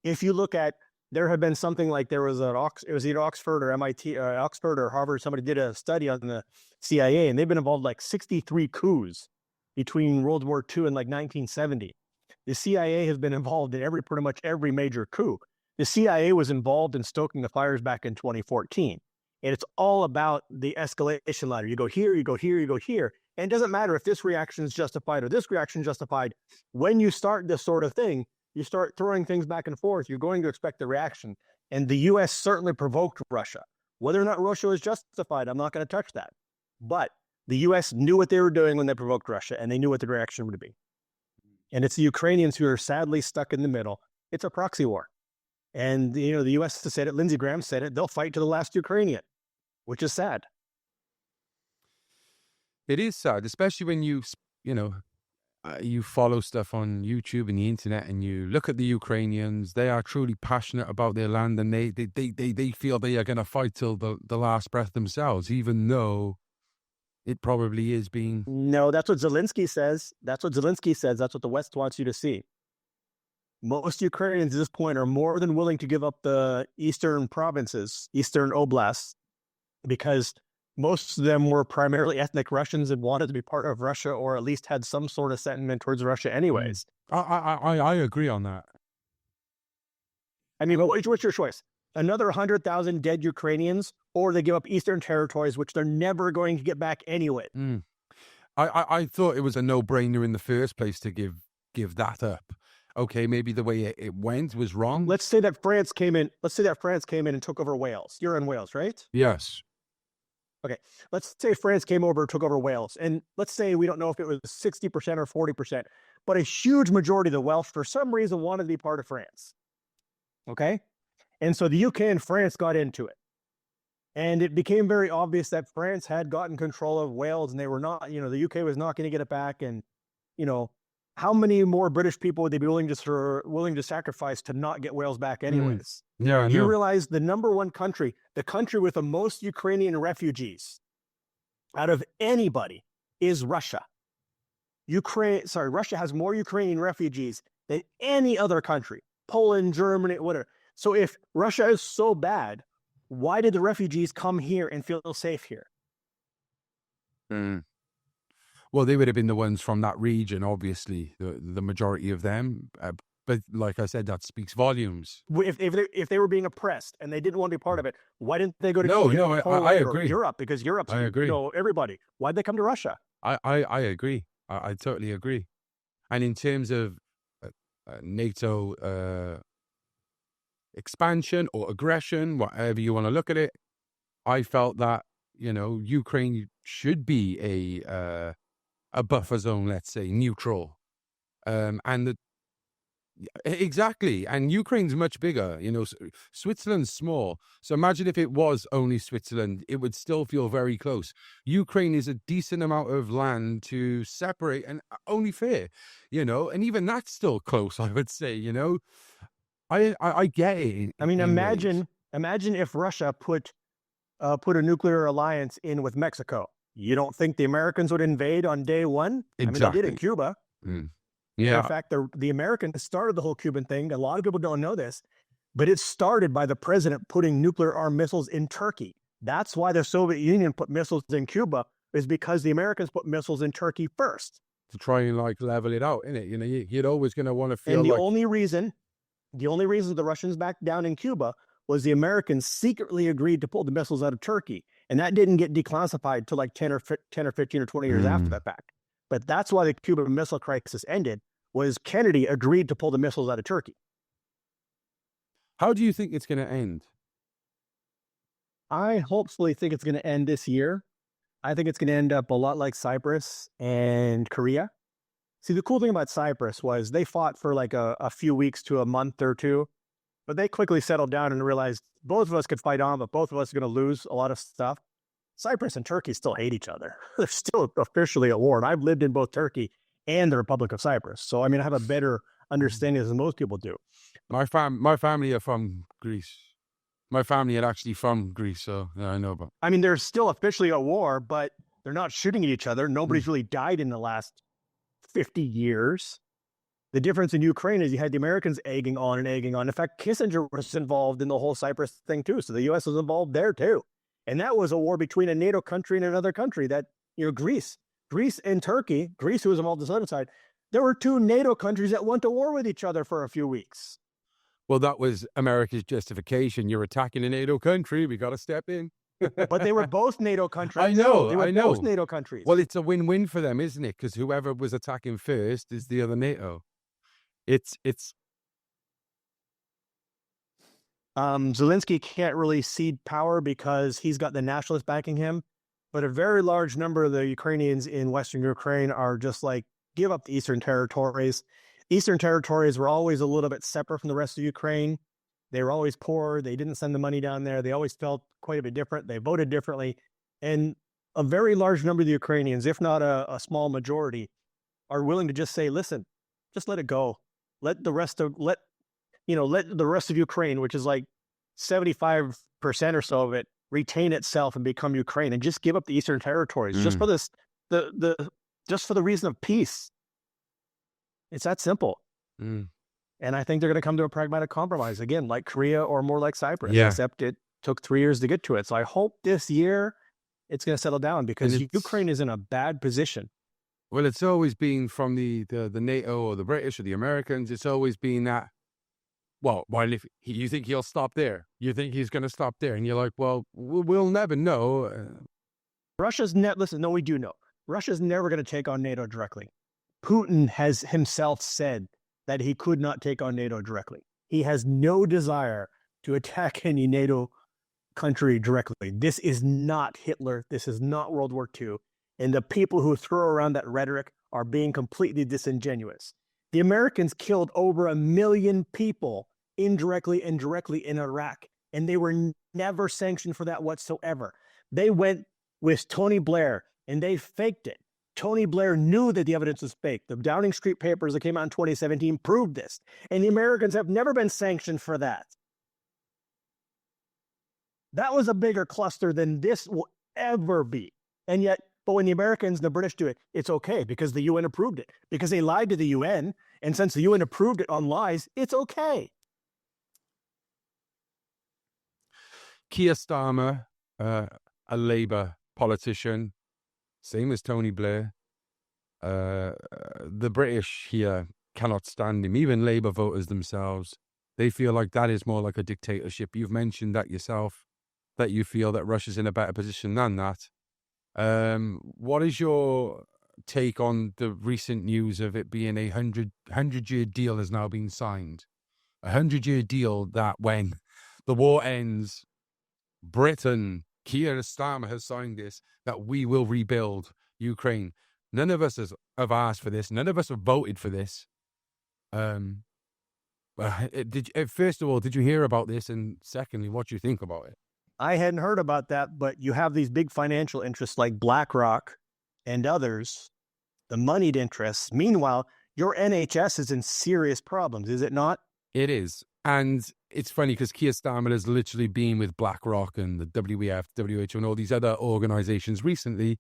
If you look at, there have been something like it was either Oxford or MIT, Oxford or Harvard, somebody did a study on the CIA, and they've been involved like 63 coups between World War II and like 1970. The CIA has been involved in pretty much every major coup. The CIA was involved in stoking the fires back in 2014. And it's all about the escalation ladder. You go here, you go here, you go here. And it doesn't matter if this reaction is justified or this reaction is justified. When you start this sort of thing, you start throwing things back and forth, you're going to expect the reaction. And the U.S. certainly provoked Russia. Whether or not Russia was justified, I'm not going to touch that. But the U.S. knew what they were doing when they provoked Russia, and they knew what the reaction would be. And it's the Ukrainians who are sadly stuck in the middle. It's a proxy war. And, the U.S. has said it, Lindsey Graham said it, they'll fight to the last Ukrainian, which is sad. It is sad, especially when you follow stuff on YouTube and the internet, and you look at the Ukrainians. They are truly passionate about their land, and they feel they are going to fight till the last breath themselves, even though it probably is being. No, that's what Zelensky says. That's what Zelensky says. That's what the West wants you to see. Most Ukrainians at this point are more than willing to give up the eastern provinces, eastern oblasts, because most of them were primarily ethnic Russians and wanted to be part of Russia, or at least had some sort of sentiment towards Russia anyways. I agree on that. I mean, but what's your choice? Another 100,000 dead Ukrainians, or they give up eastern territories, which they're never going to get back anyway. I thought it was a no-brainer in the first place to give that up. Okay, maybe the way it went was wrong. Let's say that France came in. Let's say that France came in and took over Wales. You're in Wales, right? Yes. Okay. Let's say France came over, took over Wales, and let's say we don't know if it was 60% or 40%, but a huge majority of the Welsh, for some reason, wanted to be part of France. Okay, and so the UK and France got into it, and it became very obvious that France had gotten control of Wales, and they were not. The UK was not going to get it back, and how many more British people would they be willing to sacrifice to not get Wales back anyways? Yeah, you realize the number one country, the country with the most Ukrainian refugees out of anybody, is Russia. Russia has more Ukrainian refugees than any other country. Poland, Germany, whatever. So if Russia is so bad, why did the refugees come here and feel safe here? Well, they would have been the ones from that region, obviously, the majority of them. But like I said, that speaks volumes. If they were being oppressed and they didn't want to be part of it, why didn't they go to I agree. Europe? Because Europe's, I agree. Everybody. Why'd they come to Russia? I agree. I totally agree. And in terms of NATO expansion or aggression, whatever you want to look at it, I felt that, Ukraine should be a buffer zone, let's say, neutral. Exactly. And Ukraine's much bigger. Switzerland's small. So imagine if it was only Switzerland, it would still feel very close. Ukraine is a decent amount of land to separate, and only fair, and even that's still close, I would say, I get it. I mean, imagine if Russia put a nuclear alliance in with Mexico. You don't think the Americans would invade on day one? Exactly. I mean, they did in Cuba. Yeah. In fact, the Americans started the whole Cuban thing. A lot of people don't know this, but it started by the president putting nuclear armed missiles in Turkey. That's why the Soviet Union put missiles in Cuba, is because the Americans put missiles in Turkey first. To try and level it out, innit? You're always going to want to feel. And the only reason the Russians backed down in Cuba was the Americans secretly agreed to pull the missiles out of Turkey. And that didn't get declassified till like 10 or 15 or 20 years after that fact. But that's why the Cuban Missile Crisis ended, was Kennedy agreed to pull the missiles out of Turkey. How do you think it's going to end? I hopefully think it's going to end this year. I think it's going to end up a lot like Cyprus and Korea. See, the cool thing about Cyprus was they fought for like a few weeks to a month or two, but they quickly settled down and realized both of us could fight on, but both of us are going to lose a lot of stuff. Cyprus and Turkey still hate each other. They're still officially at war. And I've lived in both Turkey and the Republic of Cyprus. So, I mean, I have a better understanding than most people do. My family are from Greece. My family are actually from Greece, so yeah, I know about. I mean, they're still officially at war, but they're not shooting at each other. Nobody's really died in the last 50 years. The difference in Ukraine is you had the Americans egging on. In fact, Kissinger was involved in the whole Cyprus thing too. So the U.S. was involved there too. And that was a war between a NATO country and another country that, Greece and Turkey, Greece, who was involved on the other side, there were two NATO countries that went to war with each other for a few weeks. Well, that was America's justification. You're attacking a NATO country. We got to step in. But they were both NATO countries. I know. They were both NATO countries. Well, it's a win-win for them, isn't it? Because whoever was attacking first is the other NATO. Zelensky can't really cede power because he's got the nationalists backing him. But a very large number of the Ukrainians in Western Ukraine are just like, give up the Eastern territories. Eastern territories were always a little bit separate from the rest of Ukraine. They were always poor. They didn't send the money down there. They always felt quite a bit different. They voted differently. And a very large number of the Ukrainians, if not a small majority, are willing to just say, listen, just let it go. Let the rest of Ukraine, which is like 75% or so of it, retain itself and become Ukraine, and just give up the Eastern territories just for this, just for the reason of peace. It's that simple. And I think they're going to come to a pragmatic compromise again, like Korea or more like Cyprus, except it took 3 years to get to it. So I hope this year it's going to settle down, because Ukraine is in a bad position. Well, it's always been from the NATO or the British or the Americans. It's always been that, well, if you think he'll stop there, you think he's going to stop there, and you're like, well, we'll never know. Russia's listen, no, we do know. Russia's never going to take on NATO directly. Putin has himself said that he could not take on NATO directly. He has no desire to attack any NATO country directly. This is not Hitler. This is not World War II. And the people who throw around that rhetoric are being completely disingenuous. The Americans killed over 1 million people indirectly and directly in Iraq, and they were never sanctioned for that whatsoever. They went with Tony Blair, and they faked it. Tony Blair knew that the evidence was fake. The Downing Street papers that came out in 2017 proved this, and the Americans have never been sanctioned for that. That was a bigger cluster than this will ever be. And yet, but when the Americans and the British do it, it's okay because the UN approved it, because they lied to the UN. And since the UN approved it on lies, it's okay. Keir Starmer, a Labour politician, same as Tony Blair. The British here cannot stand him. Even Labour voters themselves, they feel like that is more like a dictatorship. You've mentioned that yourself, that you feel that Russia's in a better position than that. What is your take on the recent news of it being a 100-year deal has now been signed? A 100-year deal that when the war ends, Britain, Keir Starmer has signed this, that we will rebuild Ukraine. None of us have asked for this. None of us have voted for this. First of all, did you hear about this? And secondly, what do you think about it? I hadn't heard about that, but you have these big financial interests like BlackRock and others, the moneyed interests. Meanwhile, your NHS is in serious problems, is it not? It is. And it's funny because Keir Starmer has literally been with BlackRock and the WEF, WHO, and all these other organizations recently.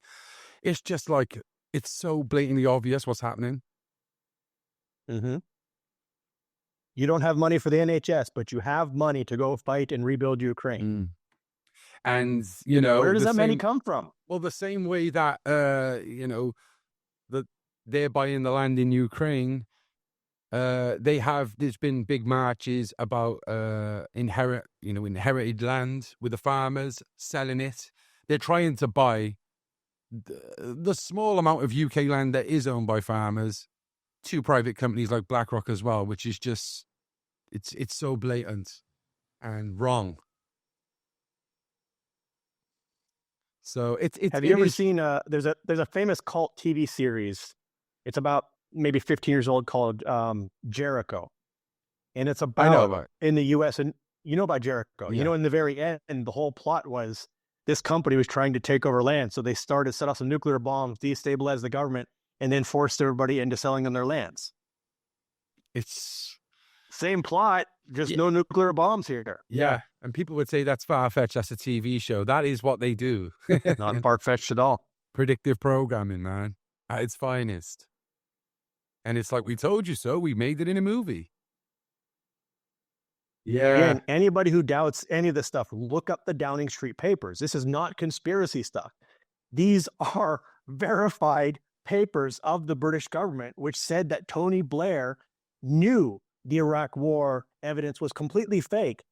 It's just like, it's so blatantly obvious what's happening. Mm-hmm. You don't have money for the NHS, but you have money to go fight and rebuild Ukraine. And, you know, where does that money come from? Well, the same way that, that they're buying the land in Ukraine, there's been big marches about inherited land with the farmers selling it. They're trying to buy the small amount of UK land that is owned by farmers to private companies like BlackRock as well, which is just, it's so blatant and wrong. So have you ever seen there's a famous cult TV series. It's about maybe 15 years old called Jericho. And it's about in the US, and you know about Jericho. Yeah. In the very end, the whole plot was this company was trying to take over land. So they set off some nuclear bombs, destabilized the government, and then forced everybody into selling them their lands. It's same plot, just no nuclear bombs here. Yeah. And people would say that's far-fetched. That's a TV show. That is what they do. Not far-fetched at all. Predictive programming, man, at its finest. And it's like, we told you so. We made it in a movie. Yeah. Again, anybody who doubts any of this stuff, look up the Downing Street papers. This is not conspiracy stuff. These are verified papers of the British government, which said that Tony Blair knew the Iraq war evidence was completely fake,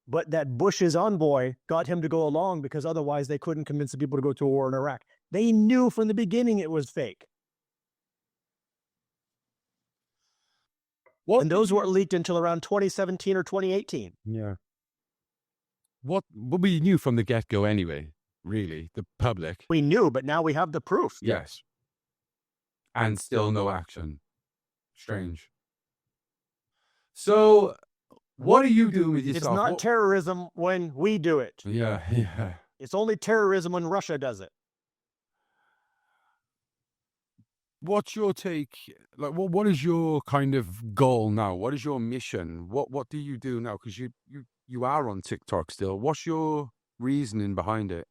but that Bush's envoy got him to go along because otherwise they couldn't convince the people to go to a war in Iraq. They knew from the beginning it was fake. And those weren't leaked until around 2017 or 2018. Yeah. What we knew from the get-go anyway, really, the public. We knew, but now we have the proof. Yes. And still no action. Strange. So, what do you do with yourself? It's not terrorism when we do it. Yeah. It's only terrorism when Russia does it. what's your take? Like, what is your kind of goal now? What is your mission? What do you do now? Because you are on TikTok still. What's your reasoning behind it?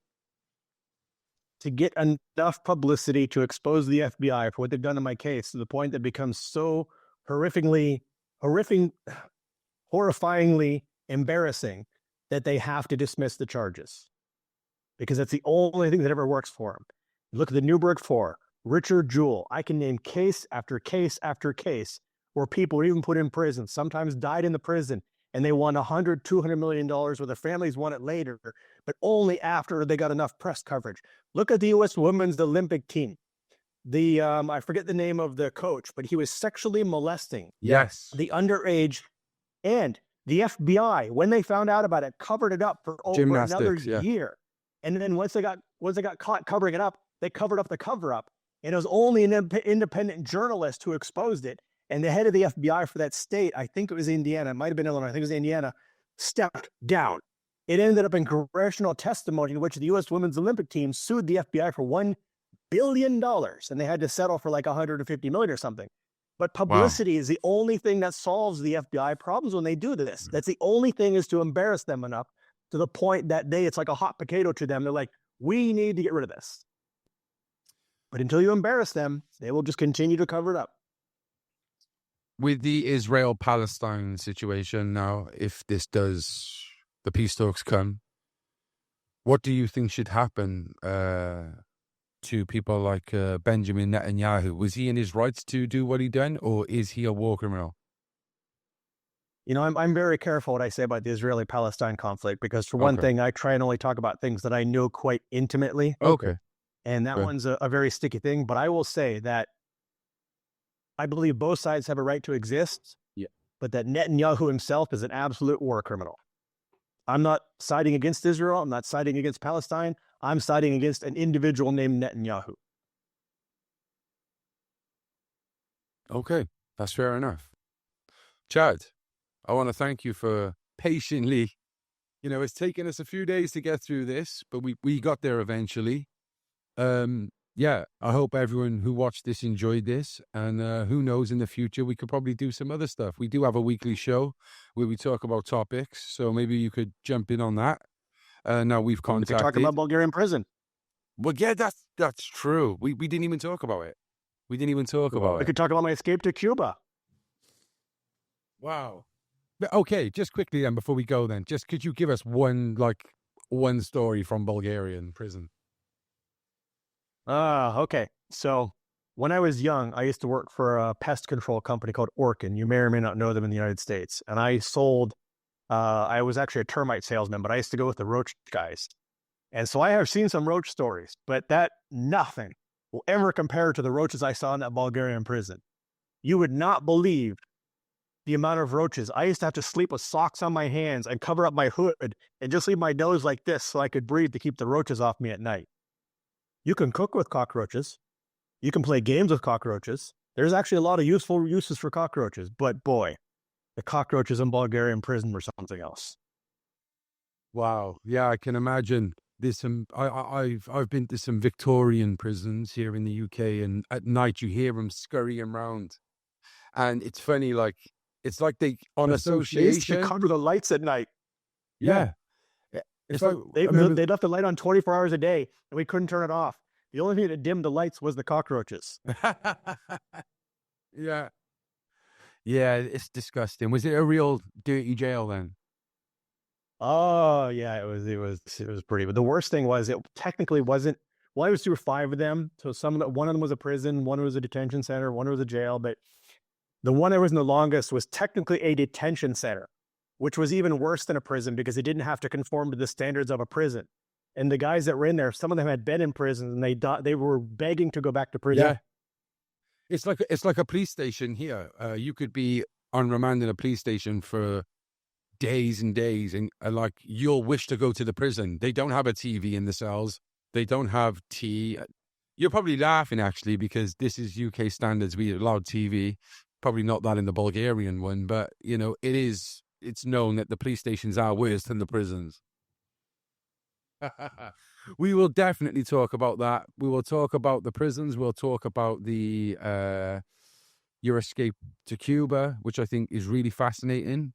To get enough publicity to expose the FBI for what they've done in my case to the point that it becomes so horrifyingly embarrassing that they have to dismiss the charges, because that's the only thing that ever works for them. Look at the Newburgh 4, Richard Jewell. I can name case after case after case where people were even put in prison, sometimes died in the prison, and they won $100, $200 million, where the families won it later, but only after they got enough press coverage. Look at the U.S. women's Olympic team. I forget the name of the coach, but he was sexually molesting the underage, and the FBI, when they found out about it, covered it up for over another year. And then once they got caught covering it up, they covered up the cover-up. And it was only an independent journalist who exposed it. And the head of the FBI for that state, I think it was Indiana, it might have been Illinois, I think it was Indiana, stepped down. It ended up in congressional testimony in which the U.S. women's Olympic team sued the FBI for $1 billion. And they had to settle for like $150 million or something. But publicity is the only thing that solves the FBI problems when they do this. That's the only thing, is to embarrass them enough to the point that it's like a hot potato to them. They're like, we need to get rid of this. But until you embarrass them, they will just continue to cover it up. With the Israel-Palestine situation now, if the peace talks come, what do you think should happen to people like Benjamin Netanyahu? Was he in his rights to do what he done, or is he a war criminal? You know, I'm very careful what I say about the Israeli-Palestine conflict, because for one thing, I try and only talk about things that I know quite intimately. Okay. And that one's a very sticky thing. But I will say that I believe both sides have a right to exist, but that Netanyahu himself is an absolute war criminal. I'm not siding against Israel. I'm not siding against Palestine. I'm siding against an individual named Netanyahu. Okay, that's fair enough. Chad, I want to thank you for patiently, it's taken us a few days to get through this, but we got there eventually. I hope everyone who watched this enjoyed this, and who knows, in the future we could probably do some other stuff. We do have a weekly show where we talk about topics, so maybe you could jump in on that. Now we've contacted. We could talk about Bulgarian prison. Well, yeah, that's true. We didn't even talk about it. We could talk about my escape to Cuba. Wow. But okay, just quickly then, before we go then, just could you give us one story from Bulgarian prison? Okay. So when I was young, I used to work for a pest control company called Orkin. You may or may not know them in the United States. And I was actually a termite salesman, but I used to go with the roach guys. And so I have seen some roach stories, but nothing will ever compare to the roaches I saw in that Bulgarian prison. You would not believe the amount of roaches. I used to have to sleep with socks on my hands and cover up my hood and just leave my nose like this so I could breathe to keep the roaches off me at night. You can cook with cockroaches. You can play games with cockroaches. There's actually a lot of useful uses for cockroaches, but boy, the cockroaches in Bulgarian prison were something else. Wow. Yeah, I can imagine. There's some. I've been to some Victorian prisons here in the UK, and at night you hear them scurrying around, and it's funny. It's like they on association. They used to cover the lights at night. Yeah. It's like they left the light on 24 hours a day, and we couldn't turn it off. The only thing that dimmed the lights was the cockroaches. Yeah, it's disgusting. Was it a real dirty jail then? Oh yeah, it was pretty. But the worst thing was, it technically wasn't. Well, I was through 5 of them. So one of them was a prison, one was a detention center, one was a jail. But the one I was in the longest was technically a detention center, which was even worse than a prison because it didn't have to conform to the standards of a prison. And the guys that were in there, some of them had been in prison, and they were begging to go back to prison. Yeah. It's like a police station here. You could be on remand in a police station for days and days, and you'll wish to go to the prison. They don't have a TV in the cells. They don't have tea. You're probably laughing actually, because this is UK standards. We allow TV. Probably not that in the Bulgarian one, but it's known that the police stations are worse than the prisons. We will definitely talk about that. We will talk about the prisons. We'll talk about the your escape to Cuba, which I think is really fascinating.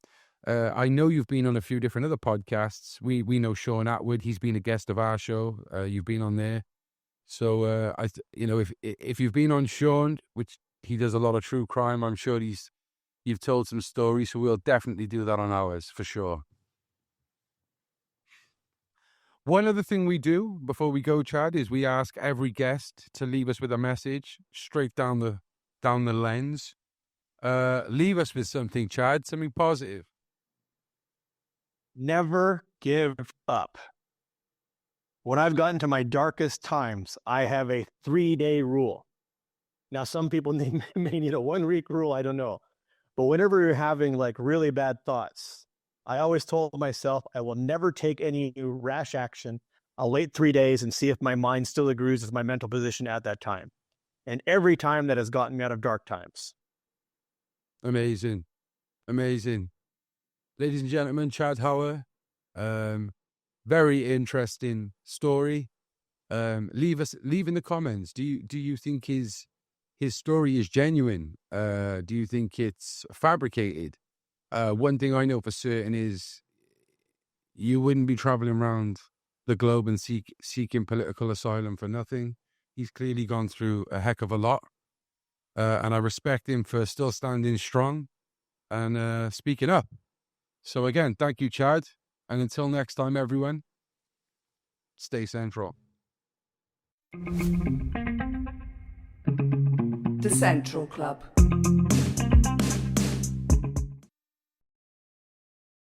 I know you've been on a few different other podcasts. We know Sean Atwood. He's been a guest of our show. You've been on there. So if you've been on Sean, which he does a lot of true crime, I'm sure you've told some stories. So we'll definitely do that on ours for sure. One other thing we do before we go, Chad, is we ask every guest to leave us with a message straight down the lens. Leave us with something, Chad, something positive. Never give up. When I've gotten to my darkest times, I have a 3-day rule. Now, some people may need a 1-week rule, I don't know. But whenever you're having like really bad thoughts, I always told myself I will never take any rash action. I'll wait 3 days and see if my mind still agrees with my mental position at that time. And every time that has gotten me out of dark times. Amazing. Amazing. Ladies and gentlemen, ChadHower, very interesting story. Leave in the comments. Do you think his story is genuine? Do you think it's fabricated? One thing I know for certain is you wouldn't be traveling around the globe and seeking political asylum for nothing. He's clearly gone through a heck of a lot. And I respect him for still standing strong and speaking up. So again, thank you, Chad. And until next time, everyone, stay central. The Central Club.